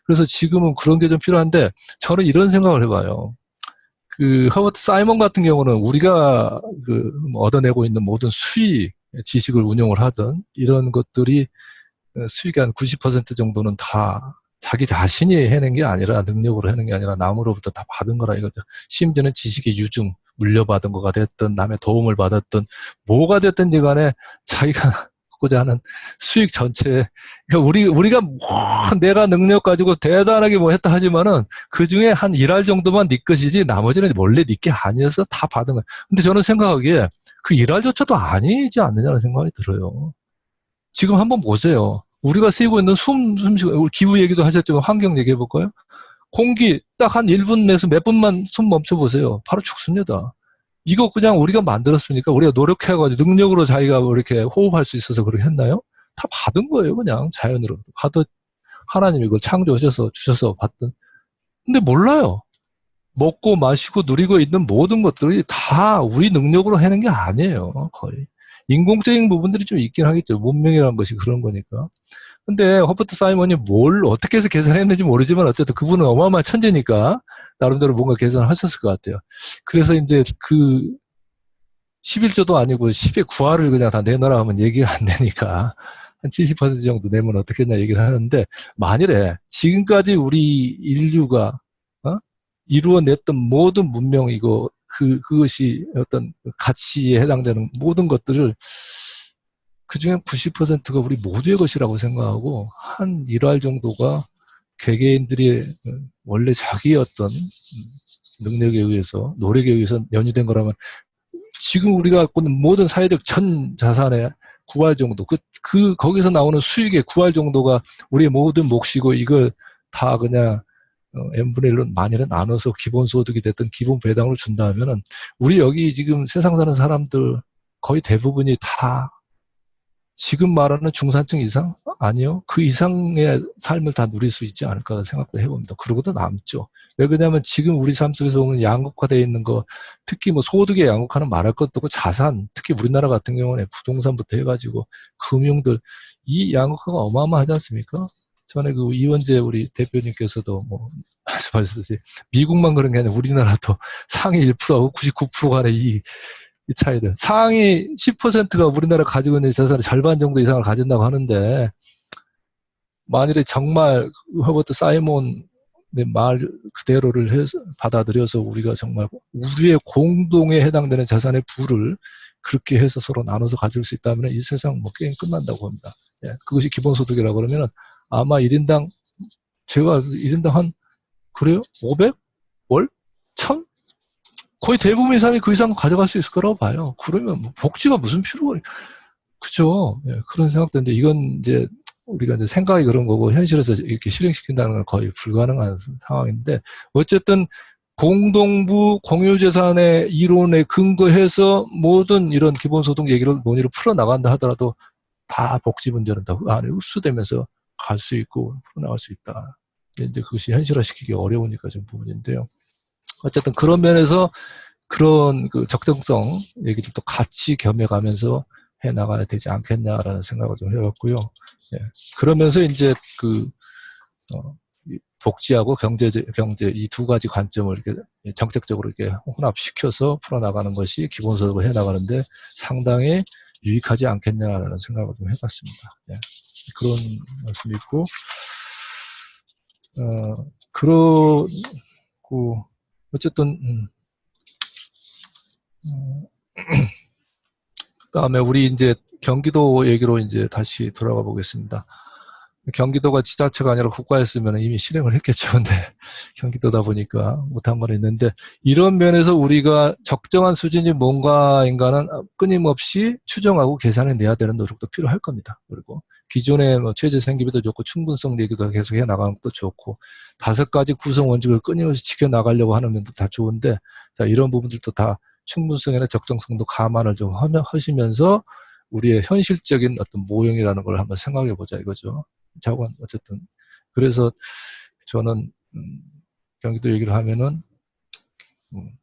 그래서 지금은 그런 게 좀 필요한데 저는 이런 생각을 해봐요. 허버트 사이먼 같은 경우는 우리가 얻어내고 있는 모든 수익, 지식을 운용을 하든 이런 것들이 수익의 한 90% 정도는 다 자기 자신이 해낸 게 아니라 능력으로 해낸 게 아니라 남으로부터 다 받은 거라 이거죠. 심지어는 지식의 유증, 물려받은 거가 됐든 남의 도움을 받았든 뭐가 됐든지 간에 자기가 하고자 하는 수익 전체, 그러니까 우리가 내가 능력 가지고 대단하게 뭐 했다 하지만은 그 중에 한 일할 정도만 네 것이지 나머지는 원래 네 게 아니어서 다 받은 거야. 근데 저는 생각하기에 그 일할조차도 아니지 않느냐는 생각이 들어요. 지금 한번 보세요. 우리가 쓰이고 있는 숨쉬고 기후 얘기도 하셨지만 환경 얘기해 볼까요? 공기 딱 한 1분 내서 몇 분만 숨 멈춰보세요. 바로 죽습니다. 이거 그냥 우리가 만들었으니까 우리가 노력해가지고 능력으로 자기가 이렇게 호흡할 수 있어서 그렇게 했나요? 다 받은 거예요. 그냥 자연으로. 하나님이 이걸 창조하셔서 주셔서 받든. 근데 몰라요. 먹고 마시고 누리고 있는 모든 것들이 다 우리 능력으로 해낸 게 아니에요. 거의. 인공적인 부분들이 좀 있긴 하겠죠. 문명이라는 것이 그런 거니까. 근데 허버트 사이먼이 뭘 어떻게 해서 계산했는지 모르지만 어쨌든 그분은 어마어마한 천재니까 나름대로 뭔가 계산을 하셨을 것 같아요. 그래서 이제 11조도 아니고 10의 9할을 그냥 다 내놔라 하면 얘기가 안 되니까 한 70% 정도 내면 어떻겠냐 얘기를 하는데 만일에 지금까지 우리 인류가 이루어냈던 모든 문명이고 그것이 어떤 가치에 해당되는 모든 것들을 그중에 90%가 우리 모두의 것이라고 생각하고 한 1할 정도가 개개인들이 원래 자기의 어떤 능력에 의해서 노력에 의해서 연유된 거라면 지금 우리가 갖고 있는 모든 사회적 전 자산의 9할 정도 거기서 나오는 수익의 9할 정도가 우리의 모든 몫이고 이걸 다 그냥 n분의 1로 만일에 나눠서 기본소득이 됐든 기본 배당을 준다 하면은 우리 여기 지금 세상 사는 사람들 거의 대부분이 다 지금 말하는 중산층 이상? 아니요. 그 이상의 삶을 다 누릴 수 있지 않을까 생각도 해봅니다. 그러고도 남죠. 왜 그러냐면 지금 우리 삶 속에서 오는 양극화되어 있는 거, 특히 뭐 소득의 양극화는 말할 것도 없고 자산, 특히 우리나라 같은 경우는 부동산부터 해가지고 금융들, 이 양극화가 어마어마하지 않습니까? 전에 이원재 우리 대표님께서도 뭐 말씀하셨듯이 미국만 그런 게 아니라 우리나라도 상위 1%하고 99%가 이 이 차이들. 상위 10%가 우리나라 가지고 있는 재산의 절반 정도 이상을 가진다고 하는데, 만일에 정말 허버트 사이몬의 말 그대로를 해서 받아들여서 우리가 정말 우리의 공동에 해당되는 재산의 부를 그렇게 해서 서로 나눠서 가질 수 있다면 이 세상 뭐 게임 끝난다고 합니다. 예, 그것이 기본소득이라고 그러면 아마 1인당 제가 1인당 한 그래요? 500? 월? 1000? 거의 대부분의 사람이 그 이상 가져갈 수 있을 거라고 봐요. 그러면 뭐 복지가 무슨 필요가, 그죠? 예, 그런 생각도 있는데 이건 이제 우리가 이제 생각이 그런 거고 현실에서 이렇게 실행시킨다는 건 거의 불가능한 상황인데 어쨌든 공동부 공유재산의 이론에 근거해서 모든 이런 기본소득 얘기를 논의를 풀어나간다 하더라도 다 복지 문제는 다 안에 흡수되면서 갈 수 있고 풀어나갈 수 있다. 이제 그것이 현실화시키기 어려우니까 좀 부분인데요. 어쨌든 그런 면에서 그런 그 적정성 얘기들도 같이 겸해가면서 해 나가야 되지 않겠냐라는 생각을 좀 해봤고요. 예. 그러면서 이제 복지하고 경제 이 두 가지 관점을 이렇게 정책적으로 이렇게 혼합시켜서 풀어나가는 것이 기본소득을 해 나가는데 상당히 유익하지 않겠냐라는 생각을 좀 해봤습니다. 예. 그런 말씀이 있고, 그러고 어쨌든 그다음에 우리 이제 경기도 얘기로 이제 다시 돌아가 보겠습니다. 경기도가 지자체가 아니라 국가였으면 이미 실행을 했겠죠. 근데 경기도다 보니까 못한 건 있는데 이런 면에서 우리가 적정한 수준이 뭔가인가는 끊임없이 추정하고 계산해 내야 되는 노력도 필요할 겁니다. 그리고 기존의 뭐 최저 생계비도 좋고 충분성 얘기도 계속 해 나가는 것도 좋고 5가지 구성 원칙을 끊임없이 지켜 나가려고 하는 면도 다 좋은데 자 이런 부분들도 다 충분성이나 적정성도 감안을 좀 하시면서 우리의 현실적인 어떤 모형이라는 걸 한번 생각해 보자 이거죠. 자관 어쨌든 그래서 저는 경기도 얘기를 하면은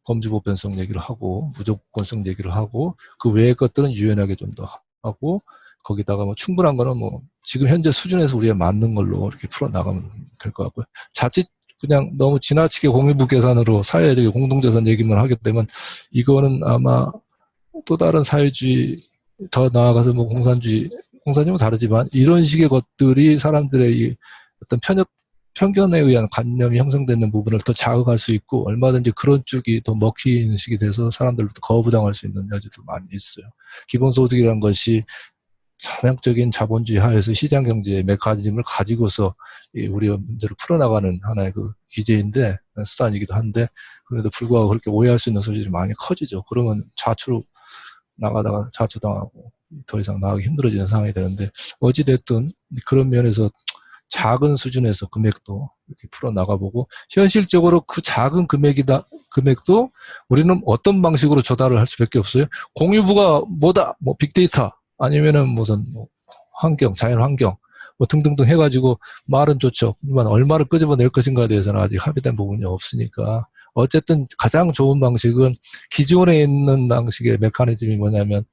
범주 보편성 얘기를 하고 무조건성 얘기를 하고 그 외의 것들은 유연하게 좀 더 하고 거기다가 뭐 충분한 거는 뭐 지금 현재 수준에서 우리가 맞는 걸로 이렇게 풀어 나가면 될 것 같고요. 자칫 그냥 너무 지나치게 공유부 계산으로 사회적 공동재산 얘기만 하게 되면 이거는 아마 또 다른 사회주의 더 나아가서 뭐 공산주의와 다르지만 이런 식의 것들이 사람들의 이 어떤 편견에 의한 관념이 형성되는 부분을 더 자극할 수 있고 얼마든지 그런 쪽이 더 먹히는 식이 돼서 사람들로부터 거부당할 수 있는 여지도 많이 있어요. 기본소득이라는 것이 전형적인 자본주의 하에서 시장경제의 메커니즘을 가지고서 우리의 문제를 풀어나가는 하나의 그 기제인데 수단이기도 한데 그래도 불구하고 그렇게 오해할 수 있는 소지들이 많이 커지죠. 그러면 좌초로 나가다가 좌초당하고 더 이상 나가기 힘들어지는 상황이 되는데 어찌됐든 그런 면에서 작은 수준에서 금액도 이렇게 풀어나가보고 현실적으로 그 작은 금액도 우리는 어떤 방식으로 조달을 할 수밖에 없어요. 공유부가 뭐다 뭐 빅데이터 아니면은 무슨 뭐 환경 자연환경 뭐 등등등 해가지고 말은 좋죠. 하지만 얼마를 끄집어낼 것인가에 대해서는 아직 합의된 부분이 없으니까 어쨌든 가장 좋은 방식은 기존에 있는 방식의 메커니즘이 뭐냐면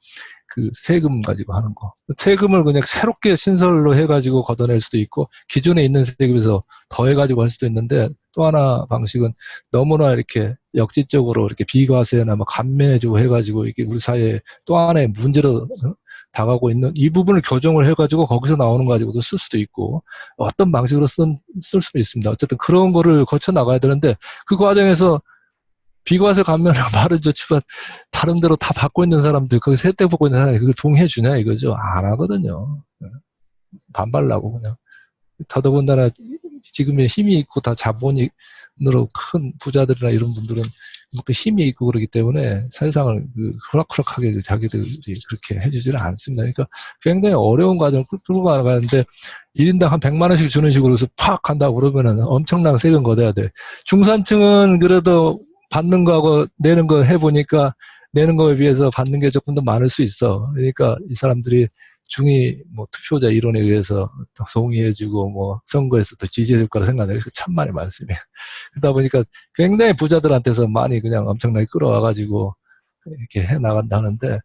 그 세금 가지고 하는 거. 세금을 그냥 새롭게 신설로 해가지고 걷어낼 수도 있고 기존에 있는 세금에서 더해가지고 할 수도 있는데 또 하나 방식은 너무나 이렇게 역지적으로 이렇게 비과세나 뭐 감면해주고 해가지고 이게 우리 사회에 또 하나의 문제로 다가오고 있는 이 부분을 교정을 해가지고 거기서 나오는 거 가지고도 쓸 수도 있고 어떤 방식으로 쓸 수도 있습니다. 어쨌든 그런 거를 거쳐 나가야 되는데 그 과정에서 비과세 감면을 말은 좋지만 다른 데로 다 받고 있는 사람들 거기서 혜택 받고 있는 사람이 그걸 동의해 주냐 이거죠. 안 하거든요. 반발나고 그냥 더더군다나 지금의 힘이 있고 다 자본으로 큰 부자들이나 이런 분들은 그 힘이 있고 그러기 때문에 세상을 호락호락하게 자기들이 그렇게 해주지는 않습니다. 그러니까 굉장히 어려운 과정을 끌고 가는데 1인당 한 100만 원씩 주는 식으로 해서 팍 한다고 그러면은 엄청난 세금 걷어야 돼. 중산층은 그래도 받는 거하고 내는 거 해보니까 내는 거에 비해서 받는 게 조금 더 많을 수 있어. 그러니까 이 사람들이 중위 뭐 투표자 이론에 의해서 동의해주고 뭐 선거에서 더 지지해줄 거라 생각해요. 천만의 말씀이에요. 그러다 보니까 굉장히 부자들한테서 많이 그냥 엄청나게 끌어와가지고 이렇게 해 나간다는데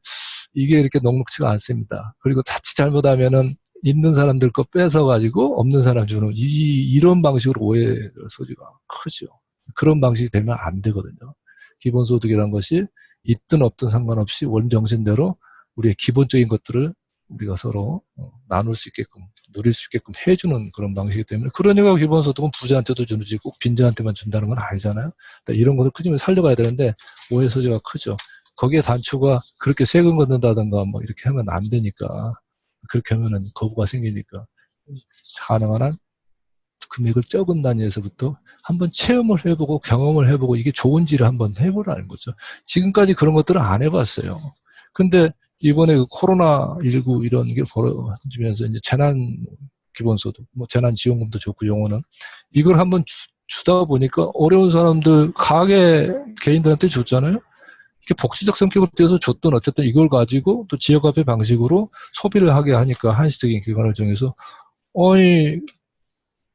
이게 이렇게 녹록치가 않습니다. 그리고 자칫 잘못하면은 있는 사람들 거 뺏어가지고 없는 사람 주는 이런 방식으로 오해할 소지가 크죠. 그런 방식이 되면 안 되거든요. 기본소득이라는 것이 있든 없든 상관없이 원정신대로 우리의 기본적인 것들을 우리가 서로 나눌 수 있게끔, 누릴 수 있게끔 해주는 그런 방식이기 때문에, 그러니까 기본소득은 부자한테도 주는지 꼭 빈자한테만 준다는 건 아니잖아요. 이런 것을 끄집어 살려가야 되는데 오해 소지가 크죠. 거기에 단초가 그렇게 세금 걷는다든가 뭐 이렇게 하면 안 되니까, 그렇게 하면은 거부가 생기니까 가능한 한 금액을 적은 단위에서부터 한번 체험을 해보고 경험을 해보고 이게 좋은지를 한번 해보라는 거죠. 지금까지 그런 것들은 안 해봤어요. 근데 이번에 그 코로나19 이런 게 벌어지면서 이제 재난 기본소득, 뭐 재난 지원금도 좋고 용어는 이걸 한번 주다 보니까 어려운 사람들, 가게 개인들한테 줬잖아요. 이게 복지적 성격을 띄어서 줬던 어쨌든 이걸 가지고 또 지역화폐 방식으로 소비를 하게 하니까 한시적인 기간을 정해서 어이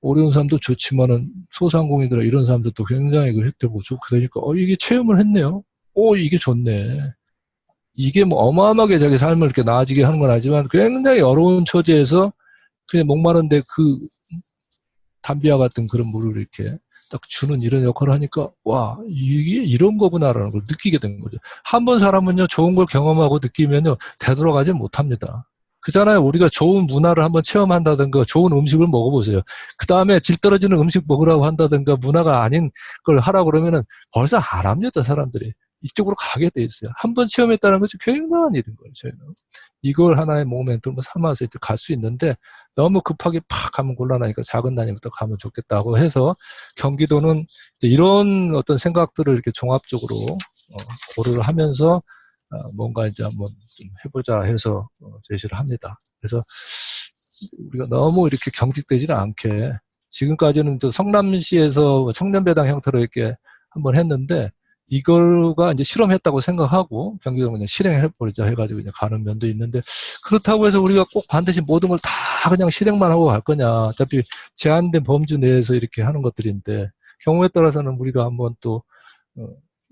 어려운 사람도 좋지만은 소상공인들 이런 사람들도 굉장히 그 혜택을 주고 그러니까 이게 체험을 했네요. 이게 좋네. 이게 뭐 어마어마하게 자기 삶을 이렇게 나아지게 하는 건 아니지만 굉장히 어려운 처지에서 그냥 목마른데 그 담비와 같은 그런 물을 이렇게 딱 주는 이런 역할을 하니까 와 이게 이런 거구나라는 걸 느끼게 된 거죠. 한 번 사람은요 좋은 걸 경험하고 느끼면요 되돌아가지 못합니다. 그잖아요. 우리가 좋은 문화를 한번 체험한다든가 좋은 음식을 먹어보세요. 그 다음에 질 떨어지는 음식 먹으라고 한다든가 문화가 아닌 걸 하라고 그러면은 벌써 안 합니다. 사람들이. 이쪽으로 가게 돼 있어요. 한 번 체험했다는 것이 굉장한 일인 거예요. 저희는. 이걸 하나의 모멘텀으로 삼아서 이제 갈 수 있는데 너무 급하게 팍 가면 곤란하니까 작은 단위부터 가면 좋겠다고 해서 경기도는 이런 어떤 생각들을 이렇게 종합적으로 고려를 하면서 뭔가 이제 한번 좀 해보자 해서 제시를 합니다. 그래서 우리가 너무 이렇게 경직되지는 않게 지금까지는 또 성남시에서 청년배당 형태로 이렇게 한번 했는데 이걸가 이제 실험했다고 생각하고 경기도는 그냥 실행해버리자 해가지고 이제 가는 면도 있는데 그렇다고 해서 우리가 꼭 반드시 모든 걸 다 그냥 실행만 하고 갈 거냐. 어차피 제한된 범주 내에서 이렇게 하는 것들인데 경우에 따라서는 우리가 한번 또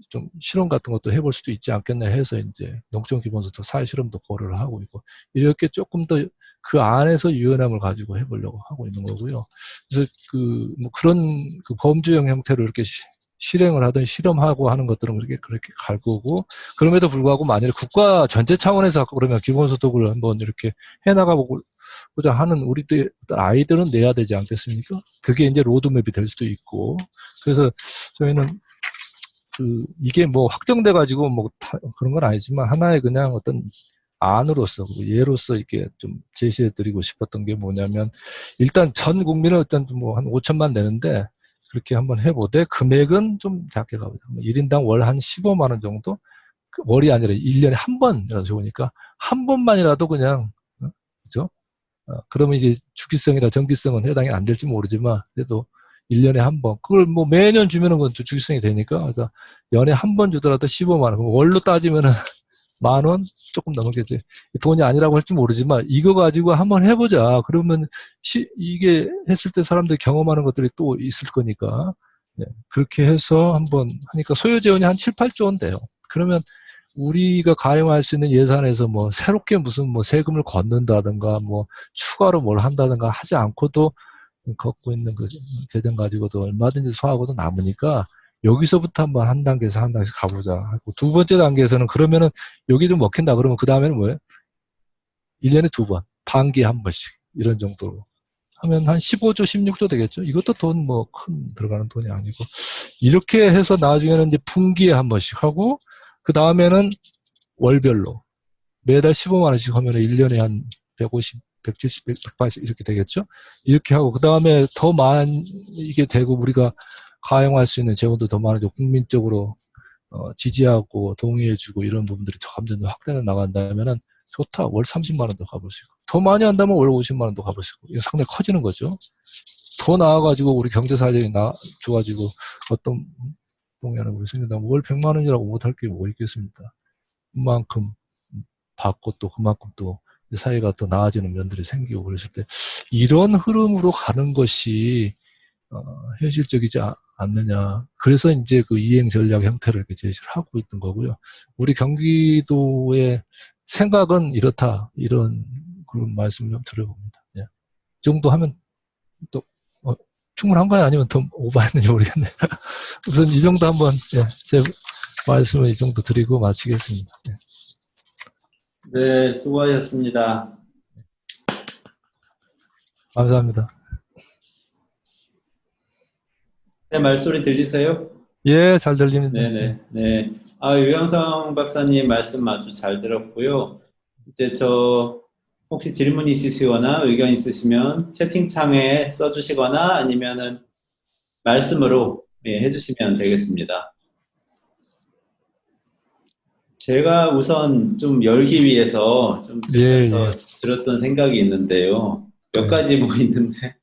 좀 실험 같은 것도 해볼 수도 있지 않겠냐 해서 이제 농촌기본소득 사회실험도 고려를 하고 있고 이렇게 조금 더 그 안에서 유연함을 가지고 해보려고 하고 있는 거고요. 그래서 뭐 그런 그 범주형 형태로 이렇게 실행을 하든 실험하고 하는 것들은 그렇게 갈 거고 그럼에도 불구하고 만약에 국가 전체 차원에서 그러면 기본소득을 한번 이렇게 해나가보자 하는 우리들 아이들은 내야 되지 않겠습니까? 그게 이제 로드맵이 될 수도 있고 그래서 저희는 이게 뭐 확정돼가지고 뭐 그런 건 아니지만 하나의 그냥 어떤 안으로서 예로서 이렇게 좀 제시해드리고 싶었던 게 뭐냐면 일단 전 국민은 일단 뭐 한 5천만 내는데 그렇게 한번 해보되 금액은 좀 작게 가보자. 1인당 월 한 15만 원 정도? 월이 아니라 1년에 한 번이라도 좋으니까 한 번만이라도 그냥 그죠? 그러면 이게 주기성이나 정기성은 해당이 안 될지 모르지만 그래도 1년에 한 번. 그걸 뭐 매년 주면은 그건 주기성이 되니까. 그래서 연에 한 번 주더라도 15만 원. 월로 따지면은 만 원? 조금 넘었겠지. 돈이 아니라고 할지 모르지만 이거 가지고 한번 해보자. 그러면 이게 했을 때 사람들이 경험하는 것들이 또 있을 거니까. 네. 그렇게 해서 한번 하니까 소요 재원이 한 7, 8조 원 돼요. 그러면 우리가 가용할 수 있는 예산에서 뭐 새롭게 무슨 뭐 세금을 걷는다든가 뭐 추가로 뭘 한다든가 하지 않고도 걷고 있는 그 재정 가지고도 얼마든지 소화하고도 남으니까 여기서부터 한번 한 단계에서 한 단계씩 가보자 하고 두 번째 단계에서는 그러면은 여기 좀 먹힌다 그러면 그 다음에는 뭐예요? 1년에 두 번, 반기에 한 번씩 이런 정도로 하면 한 15조, 16조 되겠죠. 이것도 돈 뭐 큰 들어가는 돈이 아니고 이렇게 해서 나중에는 이제 분기에 한 번씩 하고 그 다음에는 월별로 매달 15만 원씩 하면 1년에 한 150, 170, 180 이렇게 되겠죠. 이렇게 하고 그 다음에 더 이게 되고 우리가 가용할 수 있는 재원도 더 많아지고 국민적으로 지지하고 동의해주고 이런 부분들이 점점 확대해 나간다면은 좋다. 월 30만 원도 가볼 수 있고 더 많이 한다면 월 50만 원도 가볼 수 있고 이거 상당히 커지는 거죠. 더 나아가지고 우리 경제 사정이 좋아지고 어떤 동의하는 우리 생긴다면 월 100만 원이라고 못할 게 뭐 있겠습니까? 그만큼 받고 또 그만큼 또 사회가 더 나아지는 면들이 생기고 그랬을 때 이런 흐름으로 가는 것이 현실적이지 않느냐. 그래서 이제 그 이행 전략 형태를 이렇게 제시를 하고 있던 거고요. 우리 경기도의 생각은 이렇다. 이런 그런 말씀을 좀 드려봅니다. 예. 이 정도 하면 또 충분한 거야 아니면 더 오버했는지 모르겠네요. 우선 이 정도 한번 제 말씀을 이 정도 드리고 마치겠습니다. 네. 네, 수고하셨습니다. 감사합니다. 네, 말소리 들리세요? 예, 잘 들립니다. 네네, 네. 유영성 박사님 말씀 아주 잘 들었고요. 이제 혹시 질문 있으시거나 의견 있으시면 채팅창에 써주시거나 아니면은 말씀으로 해주시면 되겠습니다. 제가 우선 좀 열기 위해서 좀 들었던 생각이 있는데요. 몇 가지 뭐 있는데,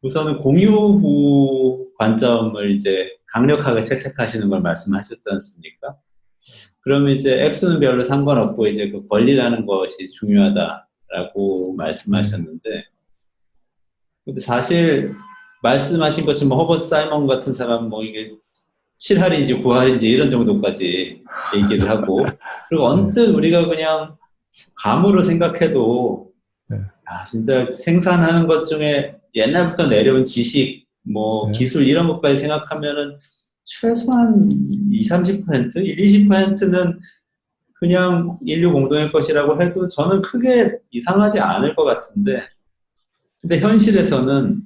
우선은 공유부 관점을 이제 강력하게 채택하시는 걸 말씀하셨지 않습니까? 그러면 이제 액수는 별로 상관없고 이제 그 권리라는 것이 중요하다라고 말씀하셨는데, 근데 사실 말씀하신 것처럼 허버트 사이먼 같은 사람 뭐 이게 7할인지 9할인지 이런 정도까지 얘기를 하고, 그리고 언뜻 우리가 그냥 감으로 생각해도 진짜 생산하는 것 중에 옛날부터 내려온 지식, 뭐 기술 이런 것까지 생각하면은 최소한 20-30%, 20-20%는 그냥 인류 공동의 것이라고 해도 저는 크게 이상하지 않을 것 같은데, 근데 현실에서는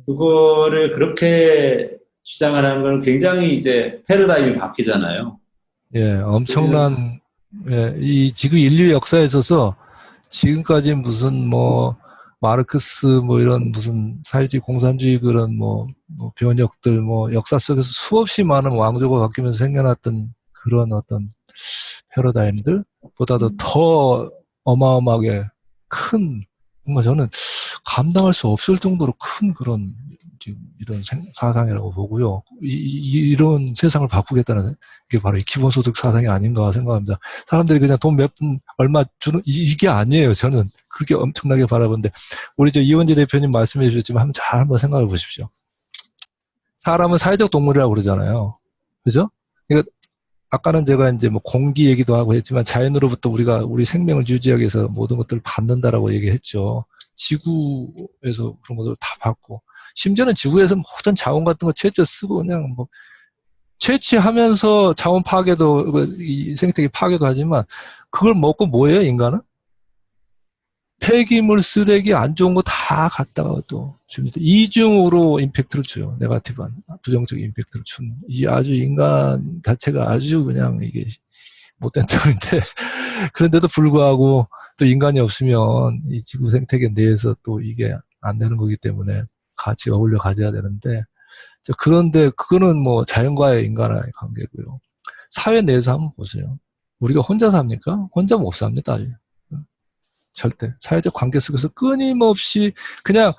그거를 그렇게 주장을 하는 건 굉장히 이제 패러다임이 바뀌잖아요. 예, 엄청난, 이 지금 인류 역사에 있어서 지금까지 무슨 뭐, 마르크스 뭐 이런 무슨 사회주의 공산주의 그런 뭐 변혁들 뭐 역사 속에서 수없이 많은 왕조가 바뀌면서 생겨났던 그런 어떤 패러다임들 보다도 더 어마어마하게 큰, 정말 저는 감당할 수 없을 정도로 큰 그런 이런 사상이라고 보고요. 이런 세상을 바꾸겠다는 게 바로 이 기본소득 사상이 아닌가 생각합니다. 사람들이 그냥 돈 몇 푼 얼마 주는 이게 아니에요. 저는 그렇게 엄청나게 바라보는데, 우리 이원재 대표님 말씀해 주셨지만 한번 생각해 보십시오. 사람은 사회적 동물이라고 그러잖아요. 그죠? 그러니까 아까는 제가 이제 뭐 공기 얘기도 하고 했지만 자연으로부터 우리가 우리 생명을 유지하기 위해서 모든 것들을 받는다라고 얘기했죠. 지구에서 그런 것들을 다 받고, 심지어는 지구에서 모든 자원 같은 거 채취 쓰고 그냥 뭐 채취하면서 자원 파괴도 이 생태계 파괴도 하지만 그걸 먹고 뭐예요 인간은? 폐기물, 쓰레기, 안 좋은 거 다 갖다가 또 줍니다. 이중으로 임팩트를 줘요. 네거티브한 부정적 임팩트를 주는, 이 아주 인간 자체가 아주 그냥 이게 못된 놈인데 그런데도 불구하고 또 인간이 없으면 이 지구 생태계 내에서 또 이게 안 되는 거기 때문에 같이 어울려 가져야 되는데, 그런데 그거는 뭐 자연과의 인간의 관계고요. 사회 내에서 한번 보세요. 우리가 혼자 삽니까? 혼자 못 삽니다. 절대. 사회적 관계 속에서 끊임없이 그냥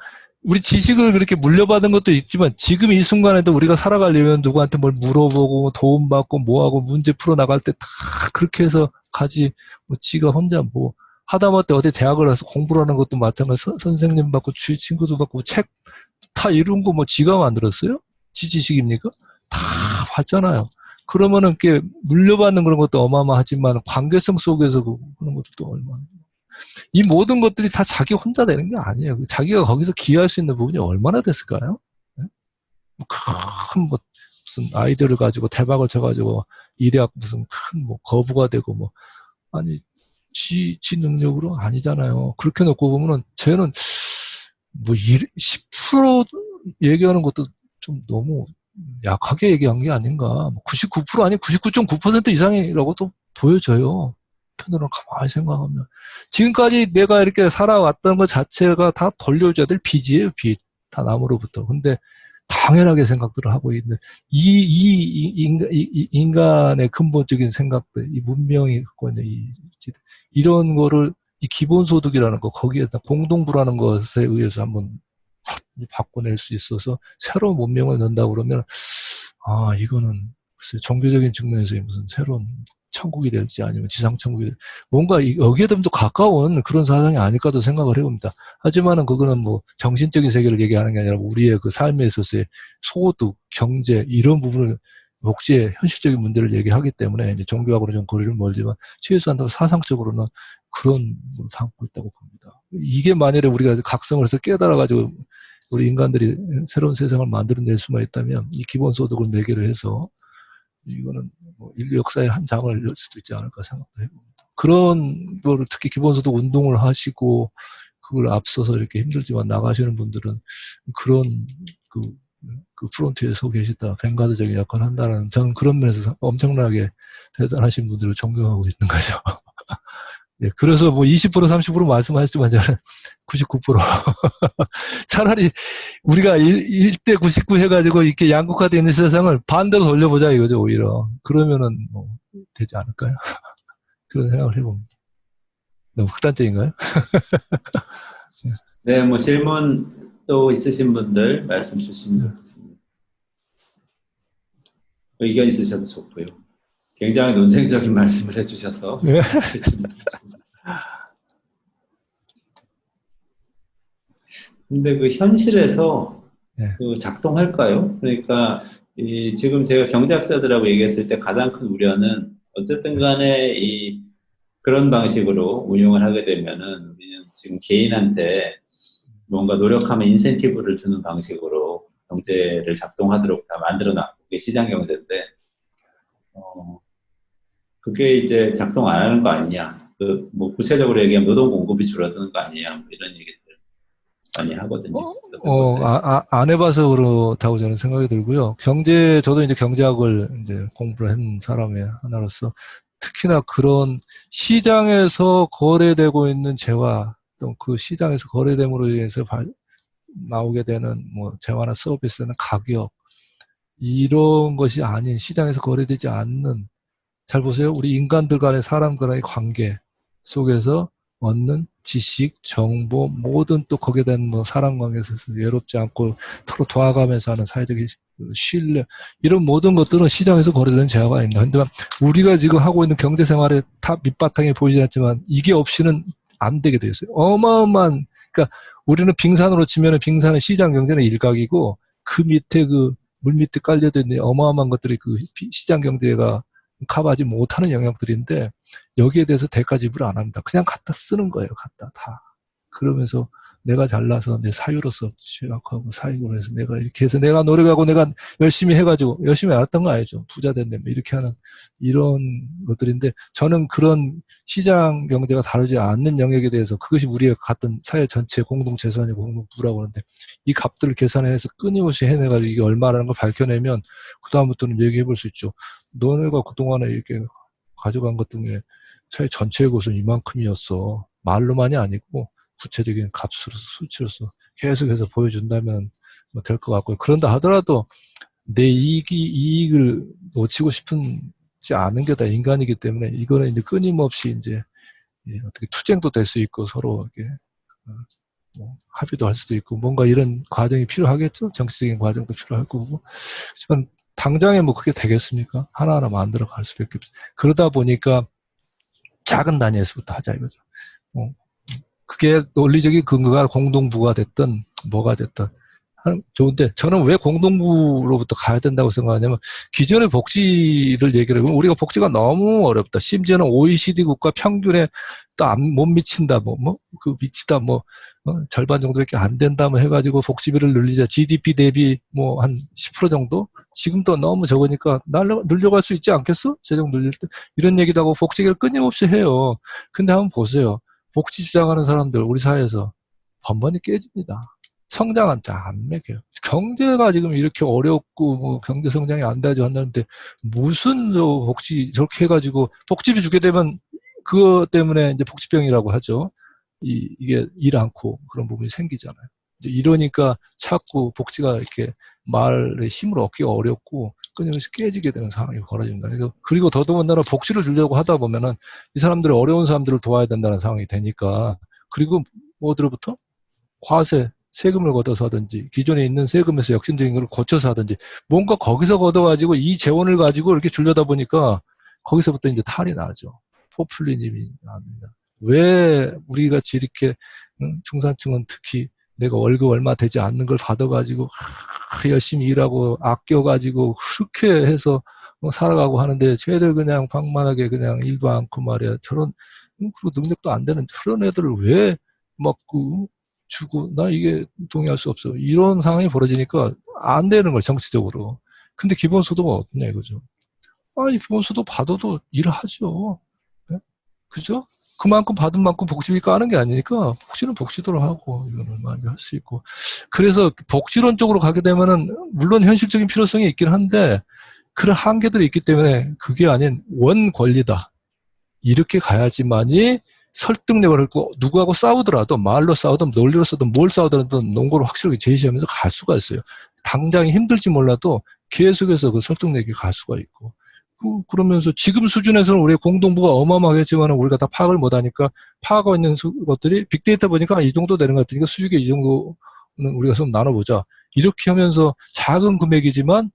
우리 지식을 그렇게 물려받은 것도 있지만 지금 이 순간에도 우리가 살아가려면 누구한테 뭘 물어보고 도움받고 뭐하고 문제 풀어나갈 때 다 그렇게 해서 가지, 뭐 지가 혼자 뭐 하다못해 어디 대학을 가서 공부를 하는 것도 마찬가지, 선생님 받고 주위 친구도 받고 책 다 이룬 거 뭐 지가 만들었어요? 지 지식입니까? 다 봤잖아요. 그러면은 게 물려받는 그런 것도 어마어마하지만 관계성 속에서 그런 것도 또 얼마나, 이 모든 것들이 다 자기 혼자 되는 게 아니에요. 자기가 거기서 기여할 수 있는 부분이 얼마나 됐을까요? 큰 무슨 아이디어를 가지고 대박을 쳐가지고 일약 무슨 큰 뭐 거부가 되고 뭐, 아니 지 능력으로 아니잖아요. 그렇게 놓고 보면은 쟤는 뭐 10% 얘기하는 것도 좀 너무 약하게 얘기한 게 아닌가. 99% 아니 99.9% 이상이라고도 보여져요. 편으로 가만히 생각하면 지금까지 내가 이렇게 살아왔던 것 자체가 다 돌려줘야 될 빚이에요. 빚. 다 남으로부터. 근데 당연하게 생각들을 하고 있는 이 인간의 근본적인 생각들, 이 문명이 갖고 있는 이런 거를, 이 기본소득이라는 거, 거기에다 공동부라는 것에 의해서 한번 바꿔낼 수 있어서 새로운 문명을 넣는다고 그러면, 이거는 글쎄 종교적인 측면에서 무슨 새로운 천국이 될지 아니면 지상천국이 될지, 뭔가 여기에 좀 더 가까운 그런 사상이 아닐까도 생각을 해봅니다. 하지만은 그거는 뭐 정신적인 세계를 얘기하는 게 아니라 우리의 그 삶에 있어서의 소득, 경제 이런 부분을 복지의 현실적인 문제를 얘기하기 때문에 이제 종교하고는 좀 거리를 멀지만 최소한 사상적으로는 그런 걸 담고 있다고 봅니다. 이게 만약에 우리가 각성을 해서 깨달아가지고 우리 인간들이 새로운 세상을 만들어낼 수만 있다면 이 기본소득을 매개로 해서 이거는 뭐 인류 역사의 한 장을 열 수도 있지 않을까 생각도 해봅니다. 그런 거를 특히 기본소득 운동을 하시고 그걸 앞서서 이렇게 힘들지만 나가시는 분들은 그런 그, 그 프론트에 서 계시다, 뱅가드적인 역할을 한다는, 저는 그런 면에서 엄청나게 대단하신 분들을 존경하고 있는 거죠. 예, 그래서 뭐 20% 30% 말씀하셨지만 저는 99% 차라리 우리가 1대 99 해가지고 이렇게 양극화되어 있는 세상을 반대로 돌려보자 이거죠, 오히려. 그러면은 뭐 되지 않을까요? 그런 생각을 해봅니다. 너무 극단적인가요? 네, 뭐 질문 또 있으신 분들 말씀 주시면 좋겠습니다. 의견 있으셔도 좋고요. 굉장히 논쟁적인 말씀을 해주셔서 네. 근데 그 현실에서 네. 그 작동할까요? 그러니까 지금 제가 경제학자들하고 얘기했을 때 가장 큰 우려는 어쨌든 간에 그런 방식으로 운용을 하게 되면은 우리는 지금 개인한테 뭔가 노력하면 인센티브를 주는 방식으로 경제를 작동하도록 다 만들어놨고 그게 시장 경제인데 그게 이제 작동 안 하는 거 아니냐? 뭐 구체적으로 얘기하면 노동 공급이 줄어드는 거 아니냐? 뭐 이런 얘기들 많이 하거든요. 안 해봐서 그렇다고 저는 생각이 들고요. 저도 이제 경제학을 이제 공부를 한 사람의 하나로서 특히나 그런 시장에서 거래되고 있는 재화, 또 그 시장에서 거래됨으로 인해서 나오게 되는 뭐 재화나 서비스나 가격, 이런 것이 아닌 시장에서 거래되지 않는, 잘 보세요. 우리 인간들 간의 사람 간의 관계 속에서 얻는 지식, 정보, 모든 또 거기에 대한 뭐 사람 관계에서 외롭지 않고 서로 도와가면서 하는 사회적 신뢰, 이런 모든 것들은 시장에서 거래되는 재화가 아닙니다. 근데 우리가 지금 하고 있는 경제 생활의 밑바탕에 보이지 않지만 이게 없이는 안 되게 되어 있어요. 어마어마한, 그러니까 우리는 빙산으로 치면은 빙산의 시장 경제는 일각이고 그 밑에 그 물 밑에 깔려져 있는 어마어마한 것들이 그 시장 경제가 커버하지 못하는 영역들인데 여기에 대해서 대가 지불을 안 합니다. 그냥 갖다 쓰는 거예요. 갖다 다. 그러면서 내가 잘나서 내 사유로서 취약하고 사익으로 해서 내가 이렇게 해서 내가 노력하고 내가 열심히 해가지고 열심히 안 했던 거 아니죠. 부자 됐네. 이렇게 하는 이런 것들인데 저는 그런 시장 경제가 다루지 않는 영역에 대해서 그것이 우리가 갖던 사회 전체 공동재산이고 공동부라고 하는데 이 값들을 계산해서 끊임없이 해내가지고 이게 얼마라는 걸 밝혀내면 그다음부터는 얘기해 볼 수 있죠. 너네가 그동안에 이렇게 가져간 것 중에 사회 전체의 것은 이만큼이었어. 말로만이 아니고 구체적인 값으로서 수치로서 계속해서 보여준다면 뭐 될 것 같고요. 그런다 하더라도 내 이익을 놓치고 싶지 않은 게 다 인간이기 때문에 이거는 이제 끊임없이 이제 어떻게 투쟁도 될 수 있고 서로 이렇게 뭐 합의도 할 수도 있고 뭔가 이런 과정이 필요하겠죠. 정치적인 과정도 필요할 거고. 하지만 당장에 뭐 그게 되겠습니까? 하나하나 만들어 갈 수밖에 없어요. 그러다 보니까 작은 단위에서부터 하자 이거죠. 그게 논리적인 근거가 공동부가 됐든 뭐가 됐든 좋은데 저는 왜 공동부로부터 가야 된다고 생각하냐면 기존의 복지를 얘기를 하면 우리가 복지가 너무 어렵다. 심지어는 OECD 국가 평균에 또 못 미친다. 그 미치다 절반 정도밖에 안 된다 해가지고 복지비를 늘리자. GDP 대비 한 10% 정도? 지금도 너무 적으니까 늘려갈 수 있지 않겠어? 재정 늘릴 때. 이런 얘기도 하고 복지를 끊임없이 해요. 근데 한번 보세요. 복지 주장하는 사람들 우리 사회에서 번번이 깨집니다. 성장한테 안 먹여요. 경제가 지금 이렇게 어렵고 경제 성장이 안 되죠 한다는데 무슨 복지 저렇게 해가지고 복지비 주게 되면 그것 때문에 이제 복지병이라고 하죠. 이게 일 않고 그런 부분이 생기잖아요. 이제 이러니까 자꾸 복지가 이렇게 말의 힘을 얻기가 어렵고 끊임없이 깨지게 되는 상황이 벌어집니다. 그리고 더더군다나 복지를 주려고 하다 보면은 이 사람들이 어려운 사람들을 도와야 된다는 상황이 되니까 그리고 뭐들로부터 과세 세금을 걷어서 하든지 기존에 있는 세금에서 역신적인 걸 거쳐서 하든지 뭔가 거기서 걷어가지고 이 재원을 가지고 이렇게 주려다 보니까 거기서부터 이제 탈이 나죠. 포퓰리즘이 납니다. 왜 우리 같이 이렇게 중산층은 특히 내가 월급 얼마 되지 않는 걸 받아가지고 열심히 일하고 아껴가지고 그렇게 해서 살아가고 하는데 쟤들 그냥 방만하게 그냥 일도 않고 말이야. 저런 그리고 능력도 안 되는 저런 애들을 왜 막 주고 나 이게 동의할 수 없어. 이런 상황이 벌어지니까 안 되는 걸 정치적으로. 근데 기본소득은 어떠냐 이거죠. 아니, 기본소득 받아도 일을 하죠. 예? 그죠? 그만큼 받은 만큼 복지비 까는 게 아니니까 복지는 복지대로 하고 이거는 많이 할 수 있고. 그래서 복지론적으로 가게 되면은 물론 현실적인 필요성이 있긴 한데 그런 한계들이 있기 때문에 그게 아닌 원 권리다. 이렇게 가야지만이 설득력을 갖고 누구하고 싸우더라도 말로 싸우든 논리로 싸우든 뭘 싸우더라도 논거를 확실하게 제시하면서 갈 수가 있어요. 당장 힘들지 몰라도 계속해서 그 설득력이 갈 수가 있고. 그러면서 지금 수준에서는 우리 공동부가 어마어마하겠지만 우리가 다 파악을 못하니까 파악하고 있는 것들이 빅데이터 보니까 이 정도 되는 것 같으니까 수익의 이 정도는 우리가 좀 나눠보자. 이렇게 하면서 작은 금액이지만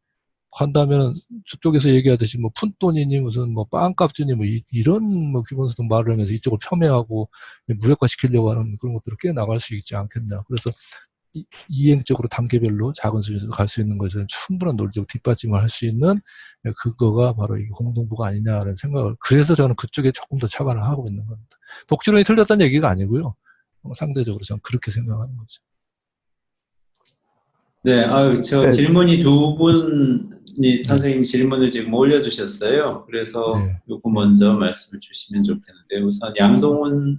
간다면은 저쪽에서 얘기하듯이 뭐 푼돈이니 무슨 뭐 빵값주니 뭐 이런 뭐 기본소득 말을 하면서 이쪽을 폄훼하고 무력화 시키려고 하는 그런 것들을 꽤 나갈 수 있지 않겠나. 그래서 이행적으로 단계별로 작은 수준에서 갈 수 있는 것에 충분한 논리적 뒷받침을 할 수 있는 그거가 바로 이 공동부가 아니냐라는 생각을, 그래서 저는 그쪽에 조금 더 차관을 하고 있는 겁니다. 복지론이 틀렸다는 얘기가 아니고요. 상대적으로 저는 그렇게 생각하는 거죠. 네, 저 네. 질문이 두 분이 선생님 질문을 지금 올려주셨어요. 그래서 네. 요거 먼저 말씀을 주시면 좋겠는데, 우선 양동훈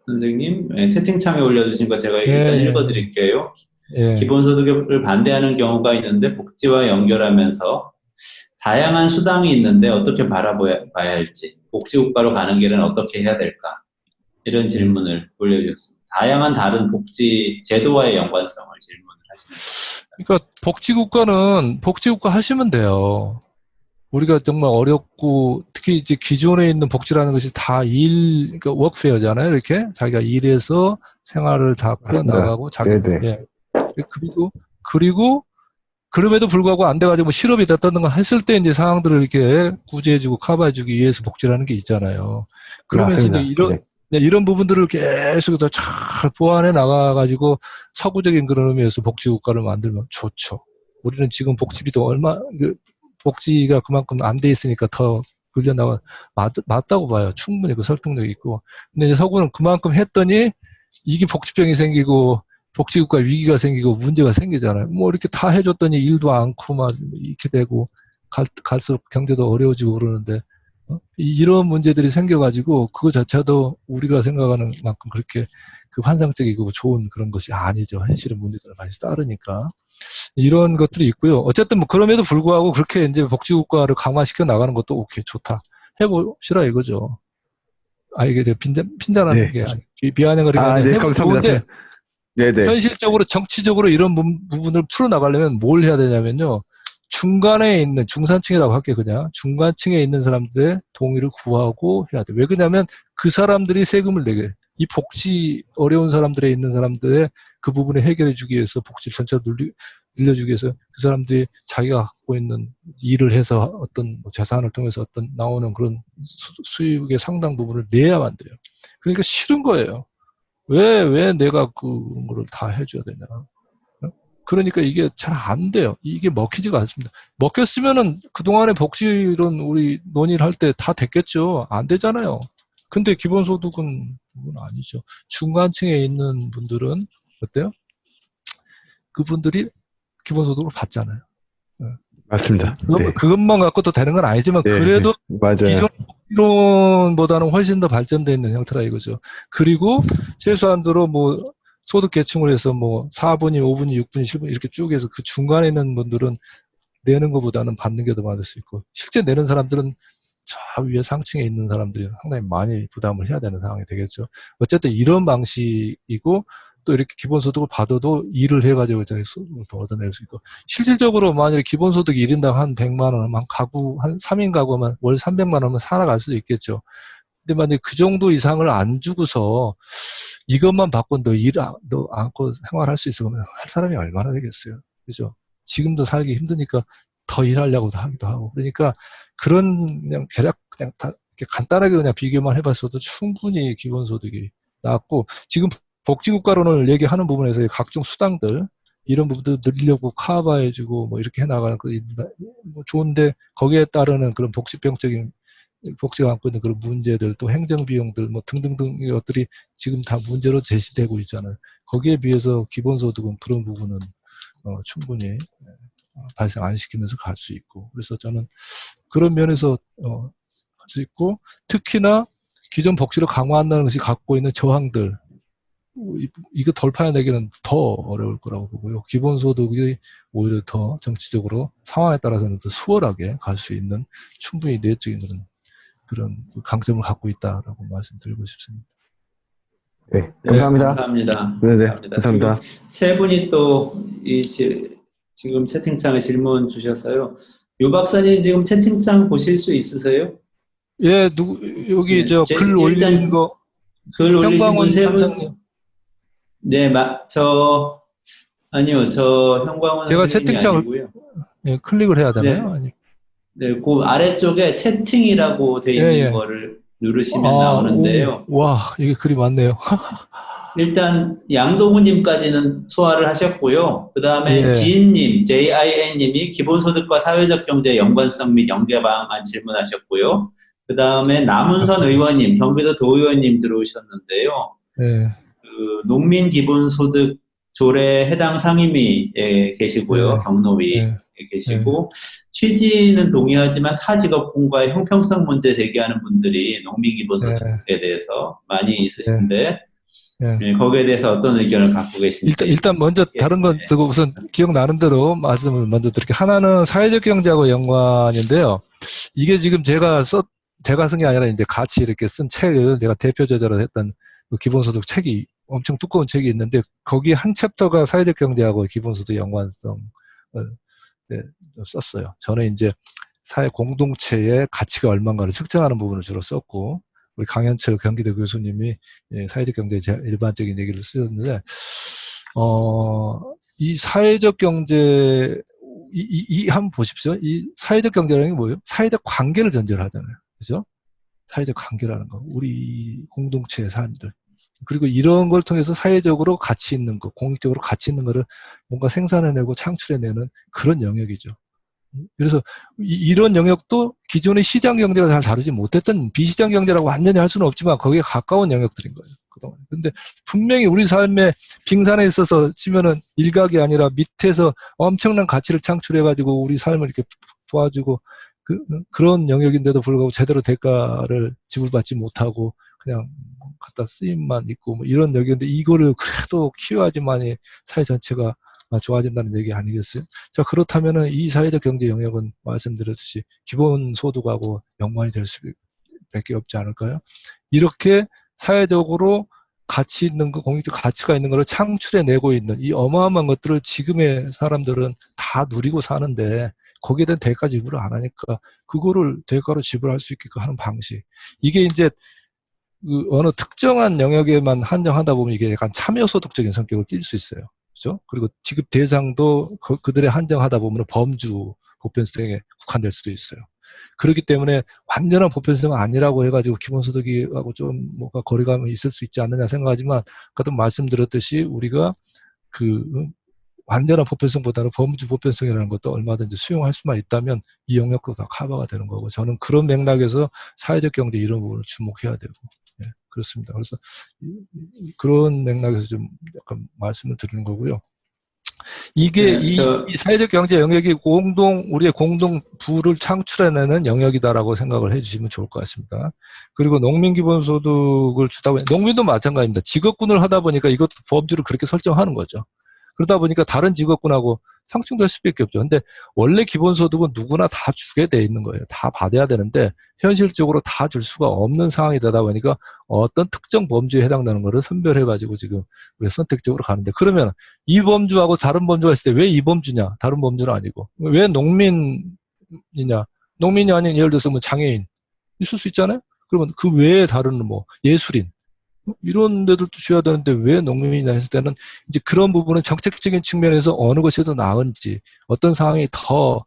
선생님, 채팅창에 올려주신 거 제가 일단 읽어드릴게요. 기본소득을 반대하는 경우가 있는데 복지와 연결하면서 다양한 수당이 있는데 어떻게 바라봐야 할지, 복지국가로 가는 길은 어떻게 해야 될까? 이런 질문을 올려주셨습니다. 다양한 다른 복지 제도와의 연관성을 질문을 하시는 거예요. 그러니까 복지국가는 복지국가 하시면 돼요. 우리가 정말 어렵고 특히 이제 기존에 있는 복지라는 것이 다 그러니까 워크페어잖아요. 이렇게 자기가 일해서 생활을 다 꾸려나가고 자기 예. 그리고 그럼에도 불구하고 안 돼가지고 뭐 실업이 됐다든가 했을 때 이제 상황들을 이렇게 구제해주고 커버해주기 위해서 복지라는 게 있잖아요. 그러면서 이제 이런 부분들을 계속 더 잘 보완해 나가가지고 서구적인 그런 의미에서 복지국가를 만들면 좋죠. 우리는 지금 복지비도 복지가 그만큼 안 돼 있으니까 더 불려나가 맞다고 봐요. 충분히 그 설득력이 있고. 근데 이제 서구는 그만큼 했더니 이게 복지병이 생기고 복지국가 위기가 생기고 문제가 생기잖아요. 뭐 이렇게 다 해줬더니 일도 않고 막 이렇게 되고 갈수록 경제도 어려워지고 그러는데 이런 문제들이 생겨가지고 그거 자체도 우리가 생각하는 만큼 그렇게 그 환상적이고 좋은 그런 것이 아니죠. 현실의 문제들을 많이 따르니까. 이런 것들이 있고요. 어쨌든 뭐 그럼에도 불구하고 그렇게 이제 복지국가를 강화시켜 나가는 것도 오케이, 좋다. 해보시라 이거죠. 이게 핀잔하는 게 아니고 비아냥거리는 게 아니라 해보면 좋은데 현실적으로 정치적으로 이런 부분을 풀어나가려면 뭘 해야 되냐면요. 중간에 있는 중산층이라고 할게요. 그냥 중간층에 있는 사람들의 동의를 구하고 해야 돼. 왜 그러냐면 그 사람들이 세금을 내게, 이 복지 어려운 사람들에 있는 사람들의 그 부분을 해결해 주기 위해서 복지를 전체로 늘려주기 위해서 그 사람들이 자기가 갖고 있는 일을 해서 어떤 재산을 통해서 어떤 나오는 그런 수익의 상당 부분을 내야만 돼요. 그러니까 싫은 거예요. 왜 내가 그거를 다 해줘야 되냐. 그러니까 이게 잘 안 돼요. 이게 먹히지가 않습니다. 먹혔으면은 그동안의 복지론 우리 논의를 할 때 다 됐겠죠. 안 되잖아요. 근데 기본소득은 그건 아니죠. 중간층에 있는 분들은 어때요? 그분들이 기본소득을 받잖아요. 맞습니다. 그것만 갖고도 되는 건 아니지만 그래도 기존 이론보다는 훨씬 더 발전되어 있는 형태라 이거죠. 그리고 최소한도로 뭐 소득 계층을 해서 뭐 4분위, 5분위, 6분위, 7분위 이렇게 쭉 해서 그 중간에 있는 분들은 내는 것보다는 받는 게 더 많을 수 있고, 실제 내는 사람들은 저 위에 상층에 있는 사람들이 상당히 많이 부담을 해야 되는 상황이 되겠죠. 어쨌든 이런 방식이고, 또 이렇게 기본소득을 받아도 일을 해가지고 소득을 더 얻어낼 수 있고, 실질적으로 만약에 기본소득 1인당 한 100만 원, 한 3인 가구면 월 300만 원은 살아갈 수도 있겠죠. 근데 만약에 그 정도 이상을 안 주고서 이것만 받고 너 안고 생활할 수 있으면 할 사람이 얼마나 되겠어요. 그죠? 지금도 살기 힘드니까 더 일하려고도 하기도 하고. 그러니까 그런 그냥 대략 그냥 다 이렇게 간단하게 그냥 비교만 해봤어도 충분히 기본소득이 낮고, 지금 복지국가론을 얘기하는 부분에서 각종 수당들 이런 부분도 늘리려고 커버해주고 뭐 이렇게 해나가는 거 뭐 좋은데, 거기에 따르는 그런 복지병적인 복지가 안고 있는 그런 문제들, 또 행정비용들 뭐 등등등 것들이 지금 다 문제로 제시되고 있잖아요. 거기에 비해서 기본소득은 그런 부분은 충분히 발생 안 시키면서 갈 수 있고, 그래서 저는 그런 면에서 할 수 있고, 특히나 기존 복지를 강화한다는 것이 갖고 있는 저항들, 이거 돌파해내기는 더 어려울 거라고 보고요. 기본소득이 오히려 더 정치적으로 상황에 따라서는 더 수월하게 갈 수 있는 충분히 내적인 그런 강점을 갖고 있다라고 말씀드리고 싶습니다. 네, 감사합니다. 감사합니다. 네네, 감사합니다. 감사합니다. 지금 세 분이 또 지금 채팅창에 질문 주셨어요. 유 박사님 지금 채팅창 보실 수 있으세요? 예, 여기 네, 글 올리는 일단 거, 글 올리신 분 현광원 세 분. 단장님. 네, 아니요, 저 현광원 제가 선생님이 채팅창을 아니고요. 클릭을 해야 되나요? 네, 아니. 네, 그 아래쪽에 채팅이라고 돼 있는 예. 거를 누르시면 나오는데요. 와, 이게 글이 많네요. 일단 양도구님까지는 소화를 하셨고요. 그 다음에 예. 지인님, JIN님이 기본소득과 사회적 경제 연관성 및 연계 방안 질문하셨고요. 그 다음에 남은선 의원님, 경기도 도의원님 들어오셨는데요. 예. 그 농민 기본소득 조례 해당 상임위에 계시고요. 경노위에 계시고 취지는 동의하지만 타 직업군과의 형평성 문제 제기하는 분들이 농민 기본소득에 대해서 많이 있으신데 거기에 대해서 어떤 의견을 갖고 계신지. 일단 먼저 다른 건 두고 우선 기억나는 대로 말씀을 먼저 드릴게요. 하나는 사회적 경제하고 연관인데요. 이게 지금 제가 쓴 게 아니라 이제 같이 이렇게 쓴 책을 제가 대표 저자로 했던 그 기본소득 책이 엄청 두꺼운 책이 있는데 거기 한 챕터가 사회적 경제하고 기본소득 연관성을 썼어요. 저는 이제 사회 공동체의 가치가 얼마인가를 측정하는 부분을 주로 썼고 우리 강현철 경기도 교수님이 사회적 경제 일반적인 얘기를 쓰셨는데 이 사회적 경제 한번 보십시오. 이 사회적 경제라는 게 뭐예요? 사회적 관계를 전제를 하잖아요. 그죠? 사회적 관계라는 거. 우리 공동체의 사람들. 그리고 이런 걸 통해서 사회적으로 가치 있는 거, 공익적으로 가치 있는 거를 뭔가 생산해내고 창출해내는 그런 영역이죠. 그래서 이런 영역도 기존의 시장 경제가 잘 다루지 못했던 비시장 경제라고 완전히 할 수는 없지만 거기에 가까운 영역들인 거예요. 그동안. 근데 분명히 우리 삶의 빙산에 있어서 치면은 일각이 아니라 밑에서 엄청난 가치를 창출해가지고 우리 삶을 이렇게 도와주고 그런 영역인데도 불구하고 제대로 대가를 지불받지 못하고 그냥 갖다 쓰임만 있고 뭐 이런 영역인데 이거를 그래도 키워야지만이 사회 전체가 좋아진다는 얘기 아니겠어요? 자, 그렇다면은 이 사회적 경제 영역은 말씀드렸듯이 기본소득하고 연관이 될 수밖에 없지 않을까요? 이렇게 사회적으로 가치 있는 거, 공익적 가치가 있는 것을 창출해내고 있는 이 어마어마한 것들을 지금의 사람들은 다 누리고 사는데 거기에 대한 대가 지불을 안 하니까 그거를 대가로 지불할 수 있게끔 하는 방식. 이게 이제 그 어느 특정한 영역에만 한정하다 보면 이게 약간 참여소득적인 성격을 띌 수 있어요. 그죠? 그리고 지급 대상도 그들의 한정하다 보면 범주 보편성에 국한될 수도 있어요. 그렇기 때문에 완전한 보편성은 아니라고 해가지고 기본소득하고 좀 뭔가 거리감이 있을 수 있지 않느냐 생각하지만 아까도 말씀드렸듯이 우리가 그 완전한 보편성보다는 범주 보편성이라는 것도 얼마든지 수용할 수만 있다면 이 영역도 다 커버가 되는 거고 저는 그런 맥락에서 사회적 경제 이런 부분을 주목해야 되고 그렇습니다. 그래서 그런 맥락에서 좀 약간 말씀을 드리는 거고요. 이게 이 사회적 경제 영역이 우리의 공동 부를 창출해내는 영역이다라고 생각을 해주시면 좋을 것 같습니다. 그리고 농민 기본소득을 주다 보니 농민도 마찬가지입니다. 직업군을 하다 보니까 이것도 범주를 그렇게 설정하는 거죠. 그러다 보니까 다른 직업군하고 상충될 수밖에 없죠. 근데 원래 기본소득은 누구나 다 주게 돼 있는 거예요. 다 받아야 되는데 현실적으로 다 줄 수가 없는 상황이 되다 보니까 어떤 특정 범주에 해당되는 거를 선별해가지고 지금 우리가 선택적으로 가는데 그러면 이 범주하고 다른 범주가 있을 때 왜 이 범주냐? 다른 범주는 아니고 왜 농민이냐? 농민이 아닌 예를 들어서 뭐 장애인 있을 수 있잖아요. 그러면 그 외에 다른 뭐 예술인 이런 데들도 줘야 되는데 왜 농민이냐 했을 때는 이제 그런 부분은 정책적인 측면에서 어느 것이 더 나은지 어떤 상황이 더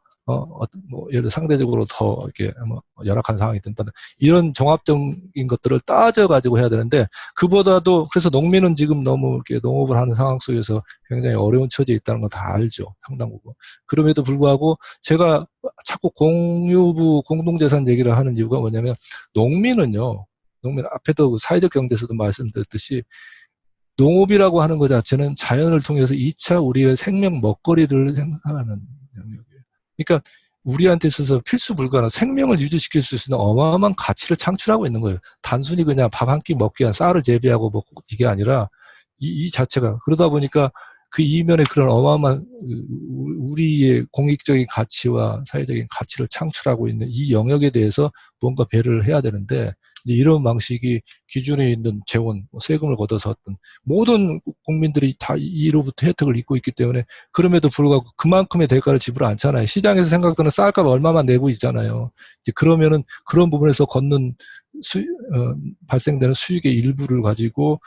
뭐 예를 들어 상대적으로 더 이렇게 뭐 열악한 상황이 된다는 이런 종합적인 것들을 따져가지고 해야 되는데 그보다도 그래서 농민은 지금 너무 이렇게 농업을 하는 상황 속에서 굉장히 어려운 처지에 있다는 거 다 알죠. 상당 부분. 그럼에도 불구하고 제가 자꾸 공유부 공동재산 얘기를 하는 이유가 뭐냐면 농민 앞에도 사회적 경제에서도 말씀드렸듯이 농업이라고 하는 것 자체는 자연을 통해서 2차 우리의 생명 먹거리를 생산하는 영역이에요. 그러니까 우리한테 있어서 필수 불가능, 생명을 유지시킬 수 있는 어마어마한 가치를 창출하고 있는 거예요. 단순히 그냥 밥 한 끼 먹기 위한 쌀을 재배하고 먹고 이게 아니라 이 자체가 그러다 보니까 그 이면에 그런 어마어마한 우리의 공익적인 가치와 사회적인 가치를 창출하고 있는 이 영역에 대해서 뭔가 배려를 해야 되는데 이제 이런 방식이 기준에 있는 재원, 세금을 걷어서 어떤 모든 국민들이 다 이로부터 혜택을 입고 있기 때문에 그럼에도 불구하고 그만큼의 대가를 지불 않잖아요. 시장에서 생각되는 쌀값 얼마만 내고 있잖아요. 이제 그러면은 그런 부분에서 걷는 발생되는 수익의 일부를 가지고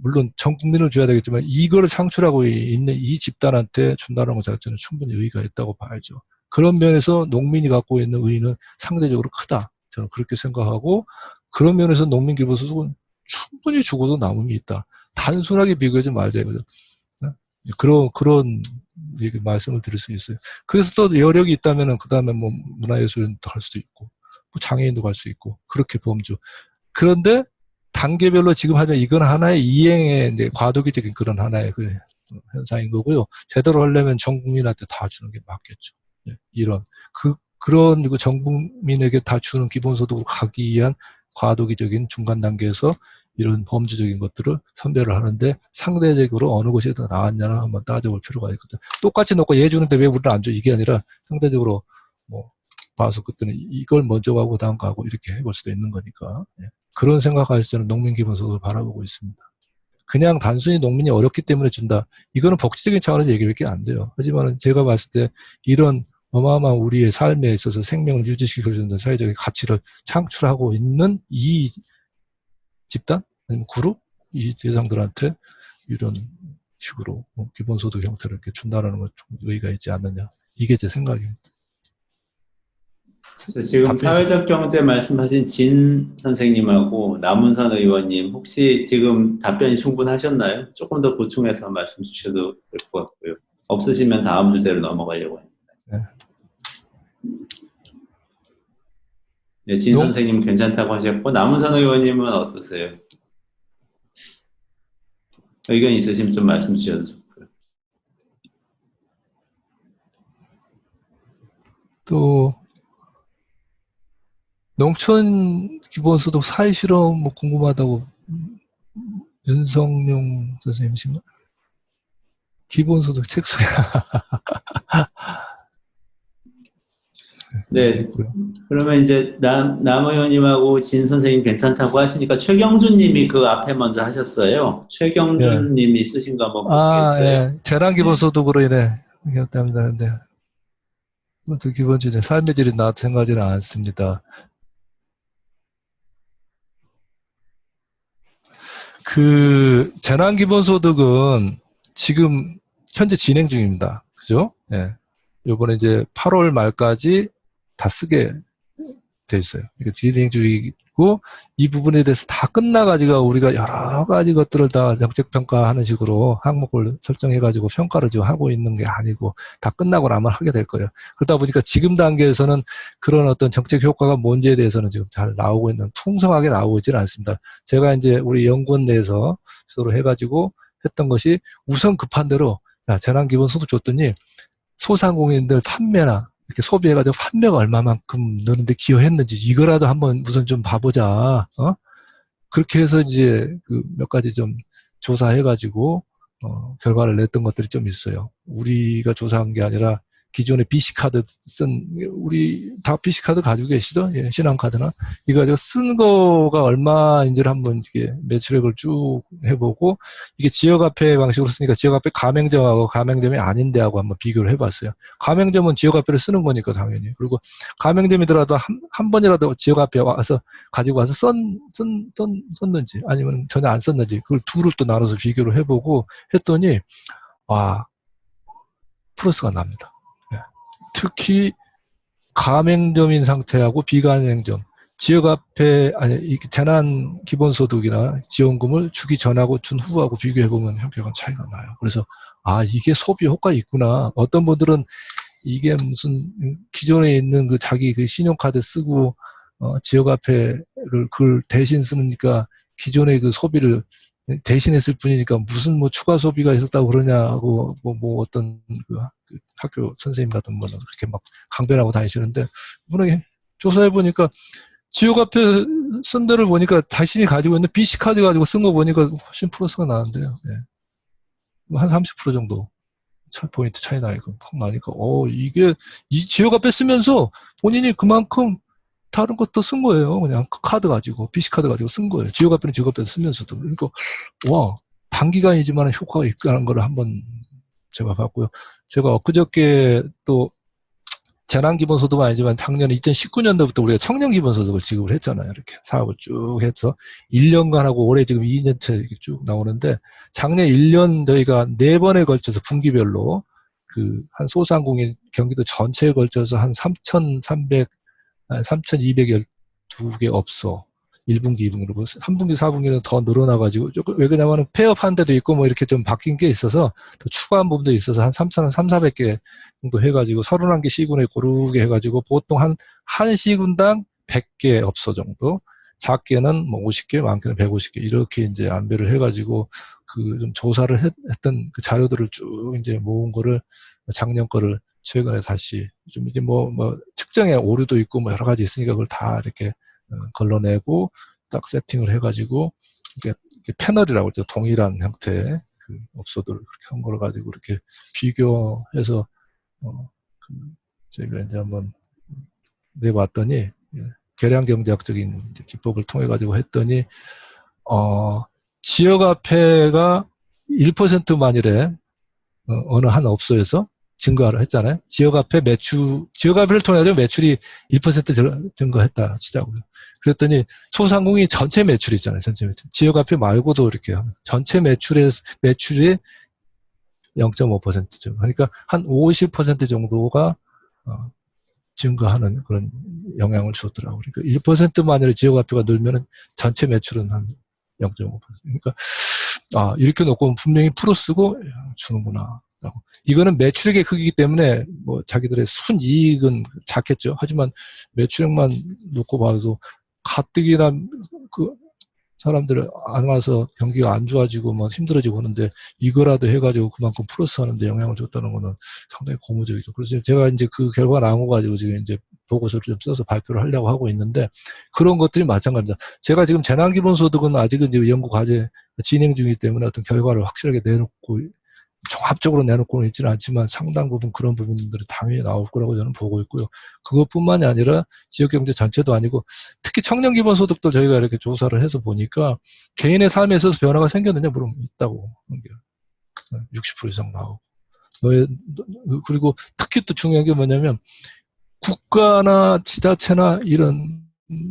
물론 전 국민을 줘야 되겠지만 이거를 창출하고 있는 이 집단한테 준다는 것 자체는 충분히 의의가 있다고 봐야죠. 그런 면에서 농민이 갖고 있는 의의는 상대적으로 크다. 저는 그렇게 생각하고 그런 면에서 농민 기본소득은 충분히 주고도 남음이 있다. 단순하게 비교하지 말자 이거죠. 그런 얘기 말씀을 드릴 수 있어요. 그래서 또 여력이 있다면은 그 다음에 뭐 문화예술인도 할 수도 있고 뭐 장애인도 갈 수 있고 그렇게 범주. 그런데 단계별로 지금 하면 이건 하나의 이행의 이제 과도기적인 그런 하나의 그 현상인 거고요. 제대로 하려면 전 국민한테 다 주는 게 맞겠죠. 이런 그런 그 전 국민에게 다 주는 기본소득으로 가기 위한 과도기적인 중간 단계에서 이런 범주적인 것들을 선별을 하는데 상대적으로 어느 것이 더 나았냐는 한번 따져볼 필요가 있거든. 똑같이 놓고 얘 주는데 왜 우리는 안 줘? 이게 아니라 상대적으로 뭐 봐서 그때는 이걸 먼저 가고 다음 가고 이렇게 해볼 수도 있는 거니까. 그런 생각할 때는 농민 기본소득을 바라보고 있습니다. 그냥 단순히 농민이 어렵기 때문에 준다. 이거는 복지적인 차원에서 얘기밖에 안 돼요. 하지만 제가 봤을 때 이런 어마어마한 우리의 삶에 있어서 생명을 유지시켜주는 사회적인 가치를 창출하고 있는 이 집단, 아니면 그룹, 이 대상들한테 이런 식으로 기본소득 형태를 이렇게 준다는 건 좀 의의가 있지 않느냐. 이게 제 생각입니다. 지금 사회적 경제 말씀하신 진 선생님하고 남은선 의원님 혹시 지금 답변이 충분하셨나요? 조금 더 보충해서 말씀 주셔도 될 것 같고요. 없으시면 다음 주제로 넘어가려고 합니다. 네, 진 선생님 괜찮다고 하셨고 남은선 의원님은 어떠세요? 의견 있으시면 좀 말씀 주셔도 좋고요. 또 농촌 기본소득 사회 실험 뭐 궁금하다고 윤성용 선생님이신가? 기본소득 책 소개. 네. 그러면 이제 남 의원님하고 진 선생님 괜찮다고 하시니까 최경준 님이 그 앞에 먼저 하셨어요. 최경준 님이 쓰신 거 한번 보시겠어요? 예. 재난 기본소득으로 인해 그렇답니다. 근데 그것도 기본적인 삶의 질이 나타나지는 않습니다. 그 재난 기본소득은 지금 현재 진행 중입니다. 그죠? 예. 요번에 이제 8월 말까지 다 쓰게 돼 있어요. 진행 중이고 이 부분에 대해서 다 끝나가지고 우리가 여러 가지 것들을 다 정책평가하는 식으로 항목을 설정해가지고 평가를 지금 하고 있는 게 아니고 다 끝나고 나면 하게 될 거예요. 그러다 보니까 지금 단계에서는 그런 어떤 정책 효과가 뭔지에 대해서는 지금 잘 나오고 있는, 풍성하게 나오고 있지는 않습니다. 제가 이제 우리 연구원 내에서 서로 해가지고 했던 것이 우선 급한 대로 재난기본소득 줬더니 소상공인들 판매나 이렇게 소비해가지고 판매가 얼마만큼 느는데 기여했는지 이거라도 한번 우선 좀 봐보자. 그렇게 해서 이제 그 몇 가지 좀 조사해가지고 결과를 냈던 것들이 좀 있어요. 우리가 조사한 게 아니라 기존에 BC카드 쓴, 우리 다 BC카드 가지고 계시죠? 예, 신한카드나. 이거 가지고 쓴 거가 얼마인지를 한번 이렇게 매출액을 쭉 해보고, 이게 지역화폐 방식으로 쓰니까 지역화폐 가맹점하고 가맹점이 아닌데하고 한번 비교를 해봤어요. 가맹점은 지역화폐를 쓰는 거니까 당연히. 그리고 가맹점이더라도 한 번이라도 지역화폐 와서, 가지고 와서 썼는지, 아니면 전혀 안 썼는지, 그걸 둘을 또 나눠서 비교를 해보고 했더니, 와, 플러스가 납니다. 특히 가맹점인 상태하고 비가맹점, 지역화폐, 아니, 재난 기본소득이나 지원금을 주기 전하고 준 후하고 비교해보면 형평한 차이가 나요. 그래서, 이게 소비 효과가 있구나. 어떤 분들은 이게 무슨 기존에 있는 그 자기 그 신용카드 쓰고, 지역화폐를 그걸 대신 쓰니까 기존의 그 소비를 대신했을 뿐이니까 무슨 뭐 추가 소비가 있었다고 그러냐고 뭐 어떤 그 그 학교 선생님 같은 분은 그렇게 막 강변하고 다니시는데, 이번에 조사해보니까 지역화폐 쓴 데를 보니까 자신이 가지고 있는 BC카드 가지고 쓴 거 보니까 훨씬 플러스가 나는데요. 예. 한 30% 정도 포인트 차이 나니까 팍 나니까, 이게 이 지역화폐 쓰면서 본인이 그만큼 다른 것도 쓴 거예요. 그냥 카드 가지고, BC카드 가지고 쓴 거예요. 지역화폐는 지역화폐 쓰면서도. 그러니까, 와, 단기간이지만 효과가 있다는 걸 한번 제가 봤고요. 제가 엊그저께 또 재난기본소득은 아니지만 작년 2019년도부터 우리가 청년기본소득을 지급을 했잖아요. 이렇게 사업을 쭉 해서 1년간 하고 올해 지금 2년째 이렇게 쭉 나오는데, 작년 1년 저희가 4번에 걸쳐서 분기별로 그 한 소상공인 경기도 전체에 걸쳐서 한 3,212개 업소 1분기, 2분기로 3분기, 4분기는 더 늘어나가지고, 왜 그러냐면 폐업한 데도 있고 뭐 이렇게 좀 바뀐 게 있어서 더 추가한 부분도 있어서 한 3,400개 정도 해가지고 31개 시군에 고르게 해가지고 보통 한 시군당 100개 업소 정도, 작게는 뭐 50개, 많게는 150개 이렇게 이제 안배를 해가지고 그 좀 조사를 했던 그 자료들을 쭉 이제 모은 거를 작년 거를 최근에 다시 좀 이제 뭐 측정에 오류도 있고 뭐 여러 가지 있으니까 그걸 다 이렇게 걸러내고 딱 세팅을 해가지고 이게 패널이라고 그러죠. 동일한 형태의 그 업소들을 그렇게 한 걸 가지고 이렇게 비교해서 저희가 이제 한번 내봤더니, 계량 경제학적인 기법을 통해 가지고 했더니 지역화폐가 1% 만일에 어느 한 업소에서 증가를 했잖아요. 지역화폐를 통해 가지고 매출이 1% 증가했다 치자고요. 그랬더니 소상공인 전체 매출 있잖아요. 전체 매출. 지역화폐 말고도 이렇게 전체 매출이 0.5% 증가. 그러니까 한 50% 정도가 증가하는 그런 영향을 주었더라고요. 그러니까 1%만으로 지역화폐가 늘면은 전체 매출은 한 0.5%. 그러니까 이렇게 놓고 분명히 풀어 쓰고 주는구나. 이거는 매출액의 크기이기 때문에 뭐 자기들의 순이익은 작겠죠. 하지만 매출액만 놓고 봐도 가뜩이나 그 사람들 안 와서 경기가 안 좋아지고 뭐 힘들어지고 하는데 이거라도 해가지고 그만큼 플러스 하는데 영향을 줬다는 거는 상당히 고무적이죠. 그래서 제가 이제 그 결과가 나온 거 가지고 지금 이제 보고서를 좀 써서 발표를 하려고 하고 있는데, 그런 것들이 마찬가지입니다. 제가 지금 재난기본소득은 아직은 이제 연구 과제 진행 중이기 때문에 어떤 결과를 확실하게 내놓고 종합적으로 내놓고는 있지는 않지만 상당 부분 그런 부분들이 당연히 나올 거라고 저는 보고 있고요. 그것뿐만이 아니라 지역경제 전체도 아니고 특히 청년기본소득도 저희가 이렇게 조사를 해서 보니까 개인의 삶에 있어서 변화가 생겼느냐 물으면 있다고. 60% 이상 나오고. 그리고 특히 또 중요한 게 뭐냐면 국가나 지자체나 이런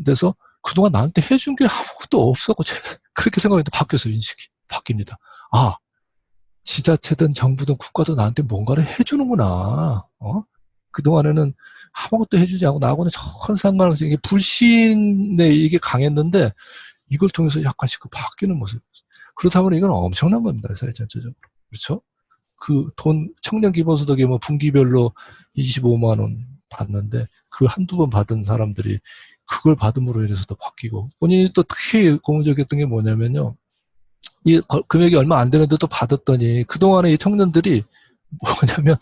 데서 그동안 나한테 해준 게 아무것도 없었고 그렇게 생각했는데 바뀌었어요. 인식이 바뀝니다. 지자체든 정부든 국가도 나한테 뭔가를 해주는구나. 그동안에는 아무것도 해주지 않고 나하고는 전 상관없이 이게 불신에 이게 강했는데 이걸 통해서 약간씩 그 바뀌는 모습. 그렇다면 이건 엄청난 겁니다. 사회 전체적으로. 그렇죠? 그 돈, 청년 기본소득이 뭐 분기별로 25만 원 받는데 그 한두 번 받은 사람들이 그걸 받음으로 인해서 또 바뀌고, 본인이 또 특히 고무적이었던 게 뭐냐면요. 이 금액이 얼마 안 되는데 또 받았더니 그동안에 이 청년들이 뭐냐면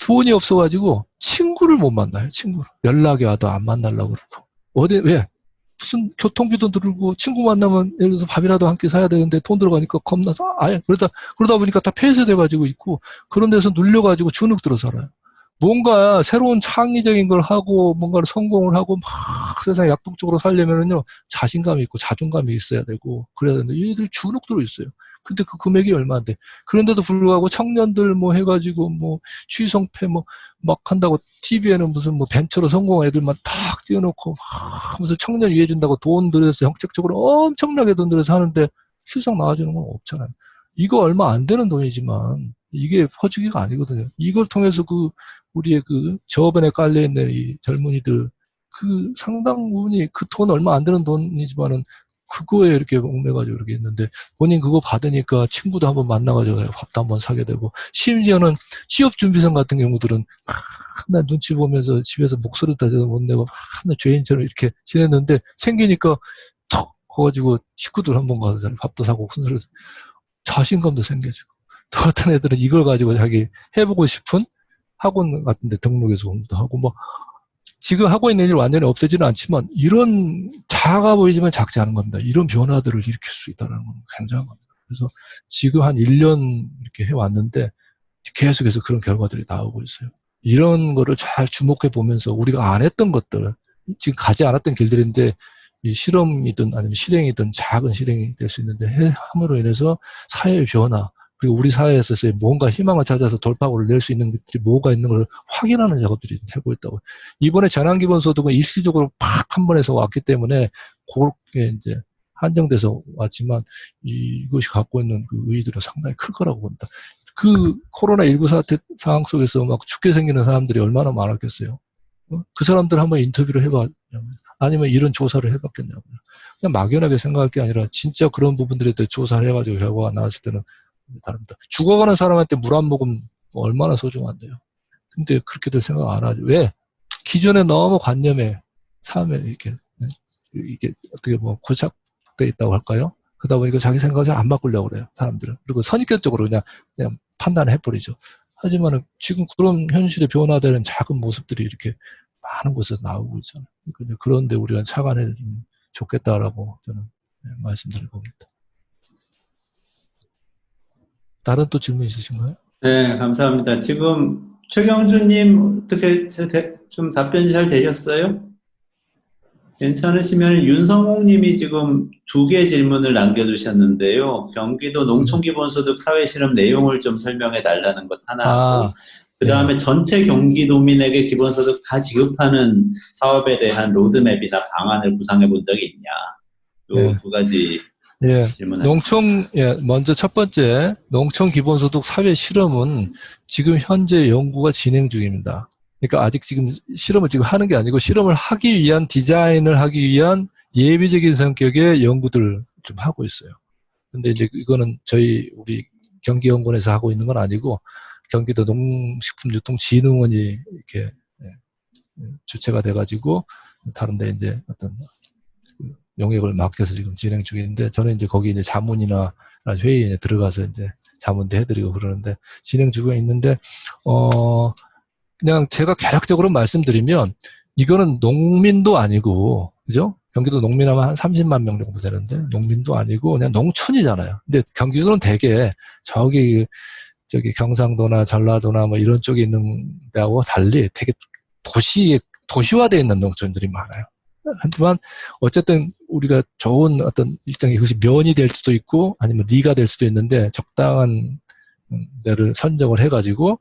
돈이 없어가지고 친구를 못 만나요. 친구를. 연락이 와도 안 만나려고 그러고. 왜? 무슨 교통비도 들고 친구 만나면 예를 들어서 밥이라도 함께 사야 되는데 돈 들어가니까 겁나서 그러다 보니까 다 폐쇄돼가지고 있고, 그런 데서 눌려가지고 주눅 들어 살아요. 뭔가 새로운 창의적인 걸 하고 뭔가를 성공을 하고 막 세상에 약동적으로 살려면은요 자신감이 있고 자존감이 있어야 되고 그래야 되는데 얘들 주눅 들어 있어요. 근데 그 금액이 얼마인데, 그런데도 불구하고 청년들 뭐 해가지고 뭐 취성패 뭐 막 한다고 TV에는 무슨 뭐 벤처로 성공한 애들만 탁 띄워놓고 막 무슨 청년 위해 준다고 돈 들여서 정책적으로 엄청나게 돈 들여서 하는데 실상 나와주는 건 없잖아요. 이거 얼마 안 되는 돈이지만 이게 퍼주기가 아니거든요. 이걸 통해서 우리의 저변에 깔려있는 이 젊은이들, 그 상당 부분이 그 돈 얼마 안 되는 돈이지만은 그거에 이렇게 얽매가지고 이렇게 있는데, 본인 그거 받으니까 친구도 한번 만나가지고 밥도 한번 사게 되고, 심지어는 취업준비생 같은 경우들은 맨날 눈치 보면서 집에서 목소리도 못 내고 맨날 죄인처럼 이렇게 지냈는데 생기니까 턱 가가지고 식구들 한번 가서 밥도 사고 자신감도 생겨지고. 또 어떤 애들은 이걸 가지고 자기 해보고 싶은 학원 같은 데 등록해서 공부도 하고, 뭐, 지금 하고 있는 일 완전히 없애지는 않지만, 이런 작아 보이지만 작지 않은 겁니다. 이런 변화들을 일으킬 수 있다는 건 굉장한 겁니다. 그래서 지금 한 1년 이렇게 해왔는데, 계속해서 그런 결과들이 나오고 있어요. 이런 거를 잘 주목해 보면서 우리가 안 했던 것들, 지금 가지 않았던 길들인데, 이 실험이든 아니면 실행이든 작은 실행이 될 수 있는데, 함으로 인해서 사회의 변화, 그리고 우리 사회에서 뭔가 희망을 찾아서 돌파구를 낼 수 있는 것들이 뭐가 있는 걸 확인하는 작업들이 되고 있다고. 이번에 재난기본소득은 일시적으로 팍 한 번에서 왔기 때문에 그렇게 이제 한정돼서 왔지만 이것이 갖고 있는 그 의의들은 상당히 클 거라고 봅니다. 그 코로나19 사태 상황 속에서 막 죽게 생기는 사람들이 얼마나 많았겠어요. 그 사람들 한번 인터뷰를 해봤냐고요. 아니면 이런 조사를 해봤겠냐고요. 그냥 막연하게 생각할 게 아니라 진짜 그런 부분들에 대해 조사를 해가지고 결과가 나왔을 때는 다릅니다. 죽어가는 사람한테 물 한 모금 얼마나 소중한데요. 근데 그렇게들 생각 안 하죠. 왜? 기존에 너무 관념에, 삶에 이게 어떻게 보면 고착돼 있다고 할까요? 그러다 보니까 자기 생각을 잘 안 바꾸려고 그래요, 사람들은. 그리고 선입견적으로 그냥 판단을 해버리죠. 하지만 지금 그런 현실에 변화되는 작은 모습들이 이렇게 많은 곳에서 나오고 있잖아요. 그런데 우리가 착안해 주면 좋겠다라고 저는 말씀드릴 겁니다. 다른 또 질문 있으신가요? 네, 감사합니다. 지금 최경주님 어떻게 좀 답변이 잘 되셨어요? 괜찮으시면 윤성홍님이 지금 2개 질문을 남겨주셨는데요. 경기도 농촌기본소득 사회실험 내용을 좀 설명해 달라는 것 하나고, 그 다음에 전체 경기도민에게 기본소득 다 지급하는 사업에 대한 로드맵이나 방안을 구상해 본 적이 있냐. 요 2가지 질문을. 먼저 첫 번째, 농촌 기본소득 사회 실험은 지금 현재 연구가 진행 중입니다. 그러니까 아직 지금 실험을 지금 하는 게 아니고 실험을 하기 위한 디자인을 하기 위한 예비적인 성격의 연구들을 좀 하고 있어요. 근데 이제 이거는 우리 경기연구원에서 하고 있는 건 아니고 경기도 농식품유통진흥원이 이렇게 주체가 돼가지고 다른 데 이제 어떤 용역을 맡겨서 지금 진행 중인데 저는 이제 거기 이제 자문이나 회의에 들어가서 이제 자문도 해드리고 그러는데 진행 중에 있는데 그냥 제가 개략적으로 말씀드리면 이거는 농민도 아니고 그죠? 경기도 농민하면 한 30만 명 정도 되는데 농민도 아니고 그냥 농촌이잖아요. 근데 경기도는 되게 저기 경상도나 전라도나 뭐 이런 쪽에 있는 데하고 달리 되게 도시화되어 있는 농촌들이 많아요. 하지만 어쨌든 우리가 좋은 어떤 일정의 그것이 면이 될 수도 있고 아니면 리가 될 수도 있는데 적당한 데를 선정을 해가지고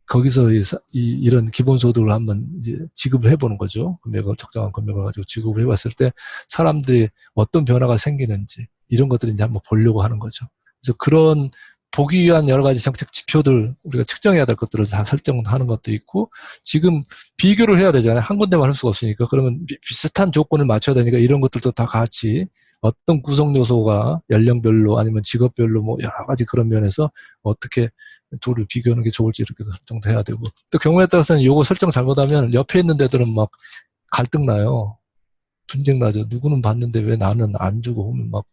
거기서 이런 기본소득을 한번 이제 지급을 해보는 거죠. 적정한 금액을 가지고 지급을 해봤을 때 사람들이 어떤 변화가 생기는지 이런 것들을 이제 한번 보려고 하는 거죠. 그래서 그런 보기 위한 여러 가지 정책 지표들 우리가 측정해야 될 것들을 다 설정하는 것도 있고 지금 비교를 해야 되잖아요. 한 군데만 할 수가 없으니까 그러면 비슷한 조건을 맞춰야 되니까 이런 것들도 다 같이 어떤 구성 요소가 연령별로 아니면 직업별로 뭐 여러 가지 그런 면에서 어떻게 둘을 비교하는 게 좋을지 이렇게 설정도 해야 되고 또 경우에 따라서는 요거 설정 잘못하면 옆에 있는 데들은 막 갈등 나요. 분쟁 나죠. 누구는 받는데 왜 나는 안 주고 막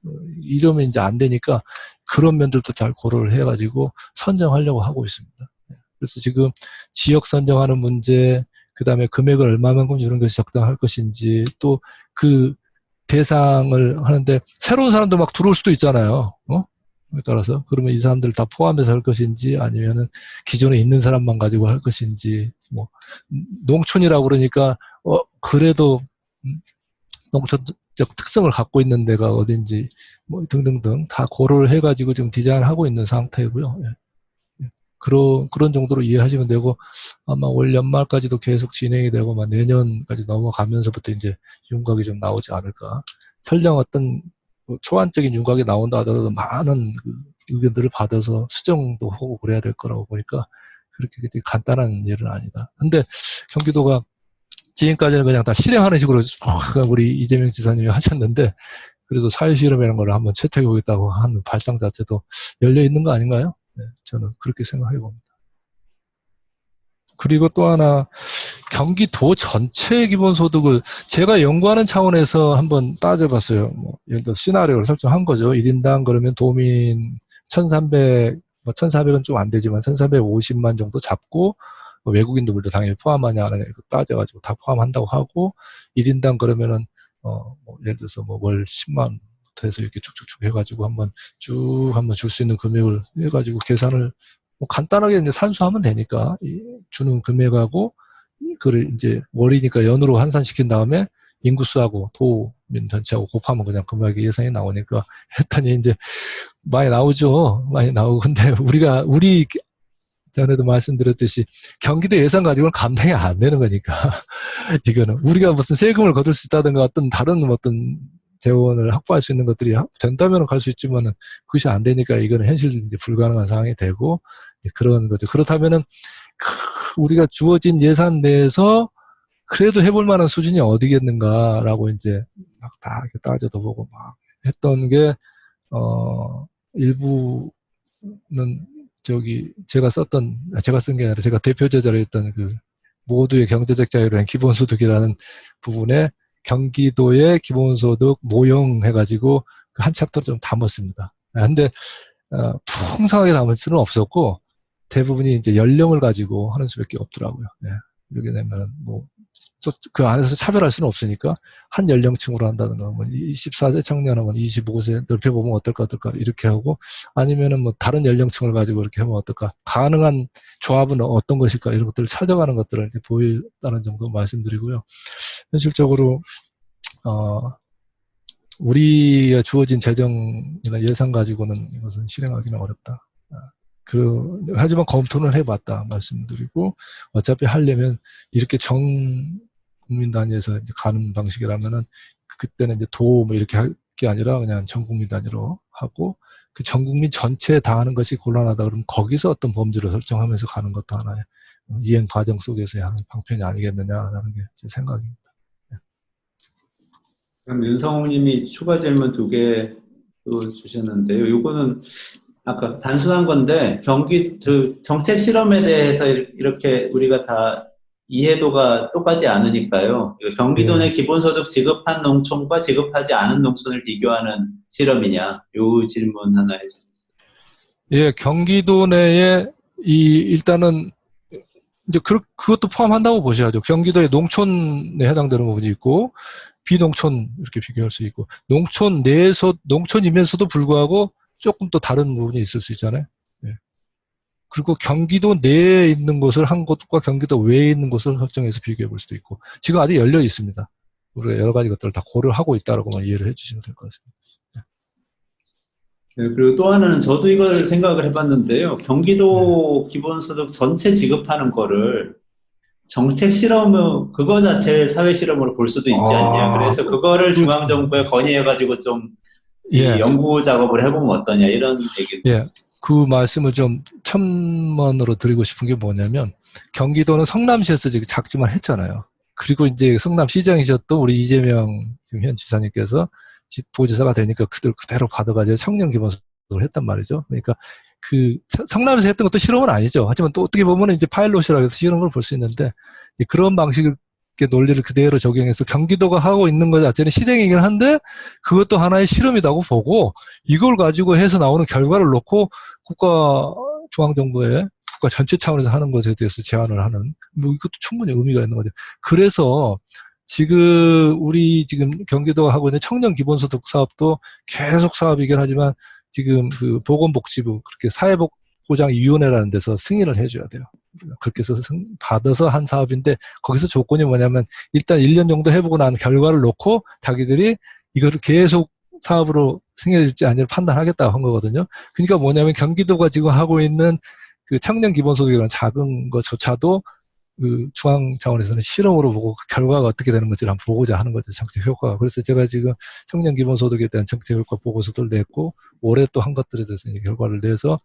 이러면 이제 안 되니까 그런 면들도 잘 고려를 해가지고 선정하려고 하고 있습니다. 그래서 지금 지역 선정하는 문제, 그 다음에 금액을 얼마만큼 주는 것이 적당할 것인지 또 그 대상을 하는데 새로운 사람도 막 들어올 수도 있잖아요. 따라서 그러면 이 사람들 다 포함해서 할 것인지 아니면은 기존에 있는 사람만 가지고 할 것인지 뭐 농촌이라고 그러니까 그래도 농촌적 특성을 갖고 있는 데가 어딘지 뭐 등등등 다 고려를 해가지고 지금 디자인을 하고 있는 상태고요. 그런 정도로 이해하시면 되고 아마 올 연말까지도 계속 진행이 되고 막 내년까지 넘어가면서부터 이제 윤곽이 좀 나오지 않을까. 설령 어떤 초안적인 윤곽이 나온다 하더라도 많은 의견들을 받아서 수정도 하고 그래야 될 거라고 보니까 그렇게 간단한 일은 아니다. 근데 경기도가 지금까지는 그냥 다 실행하는 식으로 우리 이재명 지사님이 하셨는데 그래도 사회실험이라는 걸 한번 채택해 보겠다고 하는 발상 자체도 열려 있는 거 아닌가요? 네, 저는 그렇게 생각해 봅니다. 그리고 또 하나 경기도 전체 기본소득을 제가 연구하는 차원에서 한번 따져봤어요. 뭐 예를 들어 시나리오를 설정한 거죠. 1인당 그러면 도민 1,300만 뭐 1,400은 좀 안 되지만 1,450만 정도 잡고 뭐 외국인들도 당연히 포함하냐 안 하냐 이거 따져가지고 다 포함한다고 하고 1인당 그러면은 뭐 예를 들어서 뭐 월 10만부터 해서 이렇게 쭉쭉쭉 해가지고 한번 줄 수 있는 금액을 해가지고 계산을 뭐 간단하게 이제 산수하면 되니까 주는 금액하고 그걸 이제 월이니까 연으로 환산시킨 다음에 인구수하고 도민 전체하고 곱하면 그냥 금액이 예상이 나오니까 했더니 이제 많이 나오죠. 많이 나오고 근데 우리 전에도 말씀드렸듯이 경기도 예산 가지고는 감당이 안 되는 거니까 이거는 우리가 무슨 세금을 거둘 수 있다든가 어떤 다른 어떤 재원을 확보할 수 있는 것들이 된다면 갈 수 있지만은 그것이 안 되니까 이거는 현실 이제 불가능한 상황이 되고 그런 거죠. 그렇다면은 우리가 주어진 예산 내에서 그래도 해볼 만한 수준이 어디겠는가라고 이제 막 다 이렇게 따져도 보고 막 했던 게 일부는 제가 쓴 게 아니라 제가 대표 제자로 했던 그 모두의 경제적 자유를 위한 기본소득이라는 부분에 경기도의 기본소득 모형 해가지고 한 챕터를 좀 담았습니다. 근데 풍성하게 담을 수는 없었고 대부분이 이제 연령을 가지고 하는 수밖에 없더라고요. 예. 이렇게 되면은 뭐 그 안에서 차별할 수는 없으니까 한 연령층으로 한다든가 뭐 24세 청년하면 25세 넓혀보면 어떨까 이렇게 하고 아니면은 뭐 다른 연령층을 가지고 이렇게 하면 어떨까 가능한 조합은 어떤 것일까 이런 것들을 찾아가는 것들을 이제 보인다는 정도 말씀드리고요. 현실적으로 우리가 주어진 재정이나 예산 가지고는 이것은 실행하기는 어렵다. 하지만 검토는 해봤다 말씀드리고 어차피 하려면 이렇게 전 국민 단위에서 이제 가는 방식이라면은 그때는 이제 도 뭐 이렇게 할 게 아니라 그냥 전 국민 단위로 하고 그 전 국민 전체에 다 하는 것이 곤란하다 그러면 거기서 어떤 범주를 설정하면서 가는 것도 하나의 이행 과정 속에서의 하는 방편이 아니겠느냐라는 게 제 생각입니다. 그럼 윤성욱님이 추가 질문 2개 또 주셨는데요. 요거는 아까 단순한 건데 정책 실험에 대해서 이렇게 우리가 다 이해도가 똑같지 않으니까요. 경기도 내 기본소득 지급한 농촌과 지급하지 않은 농촌을 비교하는 실험이냐? 요 질문 하나 해주셨어요. 예, 경기도 내에 일단은 이제 그것도 포함한다고 보셔야죠. 경기도의 농촌에 해당되는 부분이 있고 비농촌 이렇게 비교할 수 있고 농촌이면서도 불구하고 조금 또 다른 부분이 있을 수 있잖아요. 예. 그리고 경기도 내에 있는 곳을 한 곳과 경기도 외에 있는 곳을 설정해서 비교해 볼 수도 있고 지금 아직 열려 있습니다. 우리가 여러 가지 것들을 다 고려하고 있다라고만 이해를 해주시면 될 것 같습니다. 네, 그리고 또 하나는 저도 이걸 생각을 해봤는데요. 경기도 기본소득 전체 지급하는 거를 정책 실험, 그거 자체를 사회 실험으로 볼 수도 있지 않냐. 그래서 그거를 중앙정부에 건의해가지고 좀 예. 연구 작업을 해보면 어떠냐, 이런 얘기를. 예. 그 말씀을 좀 첨언으로 드리고 싶은 게 뭐냐면, 경기도는 성남시에서 지금 작지만 했잖아요. 그리고 이제 성남시장이셨던 우리 이재명 지금 현 지사님께서 도지사가 되니까 그대로 받아가지고 청년 기본소득을 했단 말이죠. 그러니까 성남에서 했던 것도 실험은 아니죠. 하지만 또 어떻게 보면 이제 파일럿이라고 해서 실험을 볼 수 있는데, 그런 방식의 논리를 그대로 적용해서 경기도가 하고 있는 것 자체는 실행이긴 한데, 그것도 하나의 실험이라고 보고, 이걸 가지고 해서 나오는 결과를 놓고 국가 전체 차원에서 하는 것에 대해서 제안을 하는, 뭐 이것도 충분히 의미가 있는 거죠. 그래서 우리 경기도가 하고 있는 청년 기본소득 사업도 계속 사업이긴 하지만, 지금 보건복지부, 그렇게 사회복보장위원회라는 데서 승인을 해줘야 돼요. 그렇게 해서 받아서 한 사업인데, 거기서 조건이 뭐냐면, 일단 1년 정도 해보고 난 결과를 놓고, 자기들이 이거를 계속 사업으로 승인해줄지 아니면 판단하겠다고 한 거거든요. 그러니까 뭐냐면, 경기도가 지금 하고 있는 그 청년 기본소득이라는 작은 것조차도 중앙 차원에서는 실험으로 보고 그 결과가 어떻게 되는 건지를 한번 보고자 하는 거죠. 정책 효과가. 그래서 제가 지금 청년 기본소득에 대한 정책 효과 보고서를 냈고 올해 또 한 것들에 대해서 이제 결과를 내서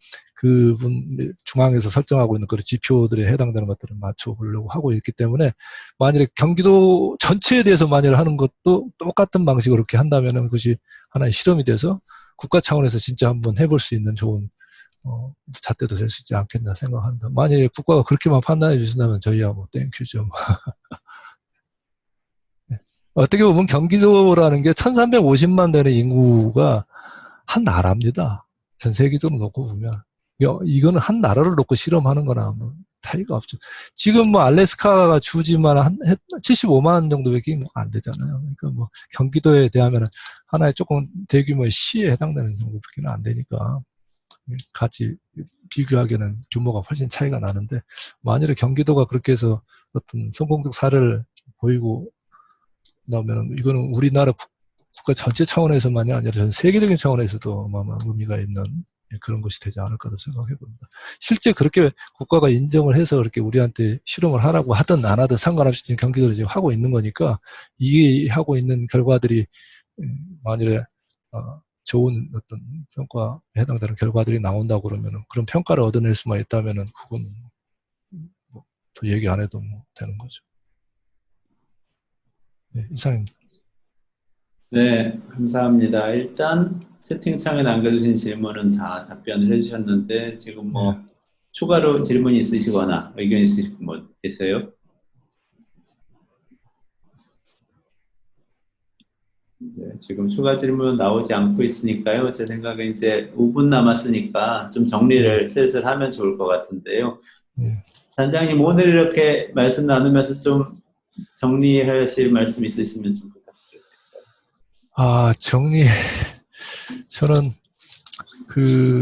중앙에서 설정하고 있는 그런 지표들에 해당되는 것들을 맞춰보려고 하고 있기 때문에 만일에 경기도 전체에 대해서 만일 하는 것도 똑같은 방식으로 그렇게 한다면 그것이 하나의 실험이 돼서 국가 차원에서 진짜 한번 해볼 수 있는 좋은 잣대도 될 수 있지 않겠나 생각합니다. 만약에 국가가 그렇게만 판단해 주신다면 저희야 뭐 땡큐죠. 네. 어떻게 보면 경기도라는 게 1350만 되는 인구가 한 나라입니다. 전 세계적으로 놓고 보면. 이거는 한 나라를 놓고 실험하는 거나 뭐 차이가 없죠. 지금 뭐 알래스카가 주지만 한 75만 원 정도밖에 안 되잖아요. 그러니까 뭐 경기도에 대하면 하나의 조금 대규모의 시에 해당되는 정도밖에 안 되니까 같이 비교하기에는 규모가 훨씬 차이가 나는데, 만일에 경기도가 그렇게 해서 어떤 성공적 사례를 보이고 나오면 이거는 우리나라 국가 전체 차원에서만이 아니라 전 세계적인 차원에서도 어마어마한 의미가 있는 그런 것이 되지 않을까도 생각해 봅니다. 실제 그렇게 국가가 인정을 해서 그렇게 우리한테 실험을 하라고 하든 안 하든 상관없이 지금 경기도를 지금 하고 있는 거니까, 이게 하고 있는 결과들이 만일에 좋은 어떤 평가에 해당되는 결과들이 나온다고 그러면, 그런 평가를 얻어낼 수만 있다면은 그건 뭐 더 얘기 안 해도 뭐 되는 거죠. 네, 이상입니다. 네, 감사합니다. 일단 채팅창에 남겨주신 질문은 다 답변을 해주셨는데 지금 뭐 네. 추가로 질문이 있으시거나 의견 있으신 분 계세요? 네, 지금 추가 질문 나오지 않고 있으니까요. 제 생각에 이제 5분 남았으니까 좀 정리를 슬슬 하면 좋을 것 같은데요. 네. 단장님, 오늘 이렇게 말씀 나누면서 좀 정리하실 말씀 있으시면 좀 부탁드립니다. 정리. 저는 그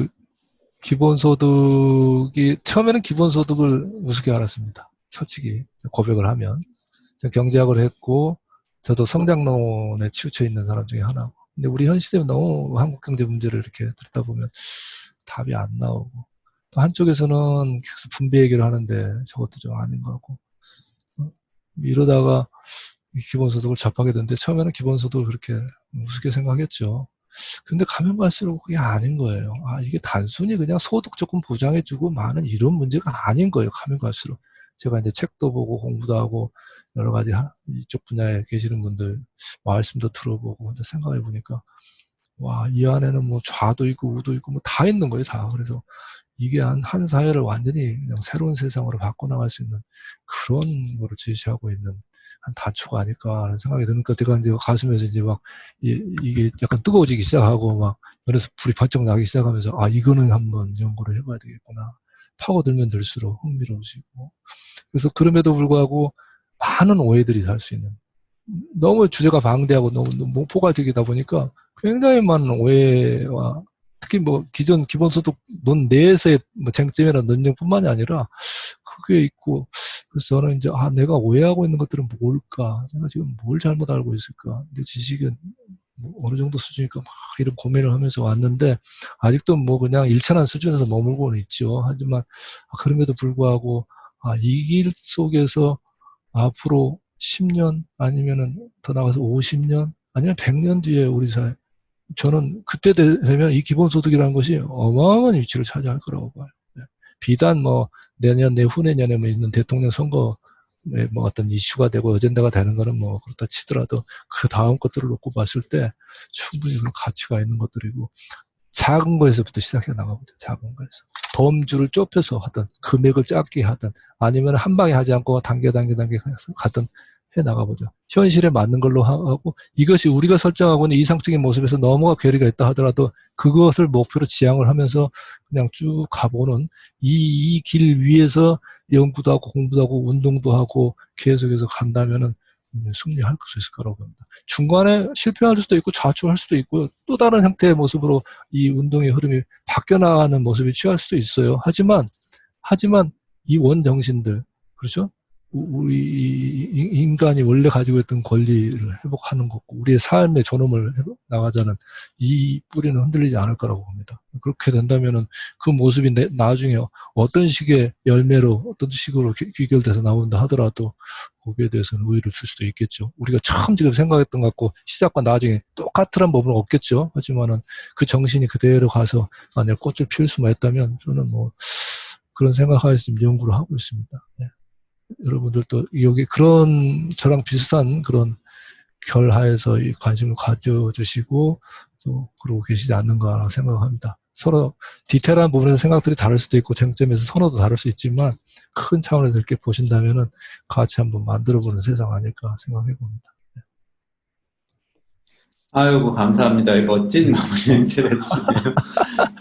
기본소득이, 처음에는 기본소득을 우습게 알았습니다. 솔직히 고백을 하면. 경제학을 했고 저도 성장론에 치우쳐 있는 사람 중에 하나고, 근데 우리 현 시대에 너무 한국 경제 문제를 이렇게 듣다 보면 답이 안 나오고, 또 한쪽에서는 계속 분배 얘기를 하는데 저것도 좀 아닌 것 같고, 이러다가 기본소득을 접하게 됐는데, 처음에는 기본소득을 그렇게 우습게 생각했죠. 근데 가면 갈수록 그게 아닌 거예요. 이게 단순히 그냥 소득 조금 보장해주고 많은 이런 문제가 아닌 거예요. 가면 갈수록. 제가 이제 책도 보고 공부도 하고 여러 가지 이쪽 분야에 계시는 분들 말씀도 들어보고 생각해 보니까, 와, 이 안에는 뭐 좌도 있고 우도 있고 뭐 다 있는 거예요, 다. 그래서 이게 한 사회를 완전히 그냥 새로운 세상으로 바꿔나갈 수 있는 그런 거를 제시하고 있는 한 단초가 아닐까라는 생각이 드니까, 제가 이제 가슴에서 이제 막 이게 약간 뜨거워지기 시작하고, 막 그래서 불이 번쩍 나기 시작하면서, 이거는 한번 연구를 해봐야 되겠구나. 파고들면 들수록 흥미로워지고. 그래서 그럼에도 불구하고 많은 오해들이 살 수 있는, 너무 주제가 방대하고 너무 포괄적이다 보니까 굉장히 많은 오해와, 특히 뭐 기존 기본소득 론 내에서의 뭐 쟁점이나 논쟁뿐만이 아니라 그게 있고, 그래서 저는 이제 내가 오해하고 있는 것들은 뭘까? 내가 지금 뭘 잘못 알고 있을까? 내 지식은 뭐 어느 정도 수준일까? 막 이런 고민을 하면서 왔는데, 아직도 뭐 그냥 일천한 수준에서 머물고는 있죠. 하지만 그럼에도 불구하고 이 길 속에서 앞으로 10년 아니면은 더 나가서 50년 아니면 100년 뒤에 우리 사회, 저는 그때 되면 이 기본소득이라는 것이 어마어마한 위치를 차지할 거라고 봐요. 비단 뭐 내년 내후내년에 뭐 있는 대통령 선거에 뭐 어떤 이슈가 되고 어젠다가 되는 거는 뭐 그렇다 치더라도, 그 다음 것들을 놓고 봤을 때 충분히 그런 가치가 있는 것들이고, 작은 거에서부터 시작해 나가보죠. 작은 거에서 범주를 좁혀서 하든 금액을 작게 하든 아니면 한 방에 하지 않고 단계 가든 해 나가보죠. 현실에 맞는 걸로 하고, 이것이 우리가 설정하고 있는 이상적인 모습에서 너무가 괴리가 있다 하더라도 그것을 목표로 지향을 하면서 그냥 쭉 가보는, 이 길 위에서 연구도 하고 공부도 하고 운동도 하고 계속해서 간다면은 승리할 수 있을 거라고 봅니다. 중간에 실패할 수도 있고 좌초할 수도 있고 또 다른 형태의 모습으로 이 운동의 흐름이 바뀌어 나가는 모습이 취할 수도 있어요. 하지만 이 원정신들, 그렇죠? 우리 인간이 원래 가지고 있던 권리를 회복하는 것고 우리의 삶의 존엄을 나가자는 이 뿌리는 흔들리지 않을 거라고 봅니다. 그렇게 된다면은 그 모습이 나중에 어떤 식의 열매로 어떤 식으로 귀결돼서 나온다 하더라도 거기에 대해서는 우위를 줄 수도 있겠죠. 우리가 처음 지금 생각했던 것 같고 시작과 나중에 똑같으란 법은 없겠죠. 하지만은 그 정신이 그대로 가서 만약 꽃을 피울 수만 있다면 저는 뭐 그런 생각하에서 지금 연구를 하고 있습니다. 네. 여러분들도 여기 그런 저랑 비슷한 그런 결하에서 이 관심을 가져주시고 또 그러고 계시지 않는가 생각합니다. 서로 디테일한 부분에서 생각들이 다를 수도 있고 쟁점에서 선호도 다를 수 있지만 큰 차원에서 이렇게 보신다면은 같이 한번 만들어보는 세상 아닐까 생각해 봅니다. 아이고, 감사합니다. 이 멋진 마무리 멘트를 해주시네요.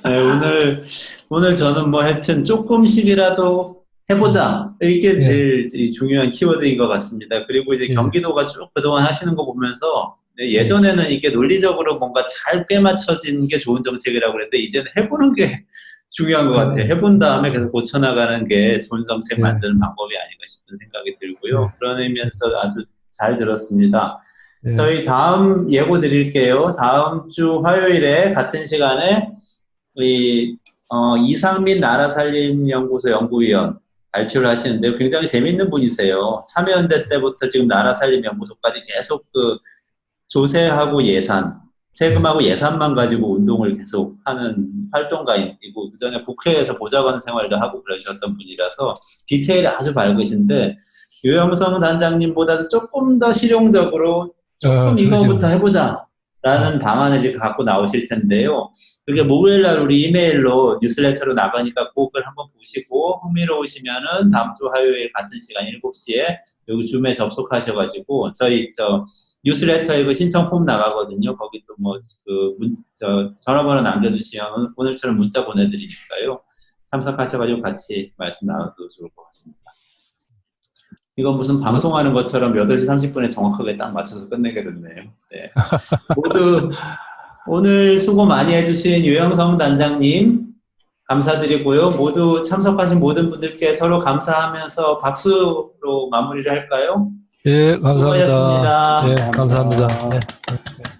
네, 오늘 저는 뭐 하여튼 조금씩이라도 해보자. 이게 예, 제일 이 중요한 키워드인 것 같습니다. 그리고 이제 예, 경기도가 쭉 그동안 하시는 거 보면서 네, 예, 예전에는 이게 논리적으로 뭔가 잘 꿰맞춰진 게 좋은 정책이라고 그랬는데 이제는 해보는 게 중요한 것 같아요. 예, 해본 다음에 계속 고쳐나가는 게 좋은 정책 예, 만드는 방법이 아닌가 싶은 생각이 들고요. 예, 그런 의미에서 아주 잘 들었습니다. 예, 저희 다음 예고 드릴게요. 다음 주 화요일에 같은 시간에 우리 이상민 나라살림연구소 연구위원 발표를 하시는데요. 굉장히 재밌는 분이세요. 참여연대 때부터 지금 나라살림연구소까지 계속 그 조세하고 예산, 예, 세금하고 예산만 가지고 운동을 계속 하는 활동가이고 그전에 국회에서 보좌관 생활도 하고 그러셨던 분이라서 디테일이 아주 밝으신데 유영성 단장님보다도 조금 더 실용적으로 조금 이거부터 그러죠. 해보자라는 방안을 이렇게 갖고 나오실 텐데요. 그게 목요일 날 우리 이메일로 뉴스레터로 나가니까 꼭 그걸 한번 보시고 흥미로우시면은 다음 주 화요일 같은 시간 7시에 여기 줌에 접속하셔가지고 저희 뉴스레터에 그 신청 폼 나가거든요. 거기 또 뭐, 전화번호 남겨주시면 오늘처럼 문자 보내드리니까요. 참석하셔가지고 같이 말씀 나눠도 좋을 것 같습니다. 이건 무슨 방송하는 것처럼 8시 30분에 정확하게 딱 맞춰서 끝내게 됐네요. 네. 모두 오늘 수고 많이 해주신 유영성 단장님 감사드리고요. 모두 참석하신 모든 분들께 서로 감사하면서 박수로 마무리를 할까요? 예, 감사합니다. 수고하셨습니다. 예, 감사합니다. 감사합니다. 예.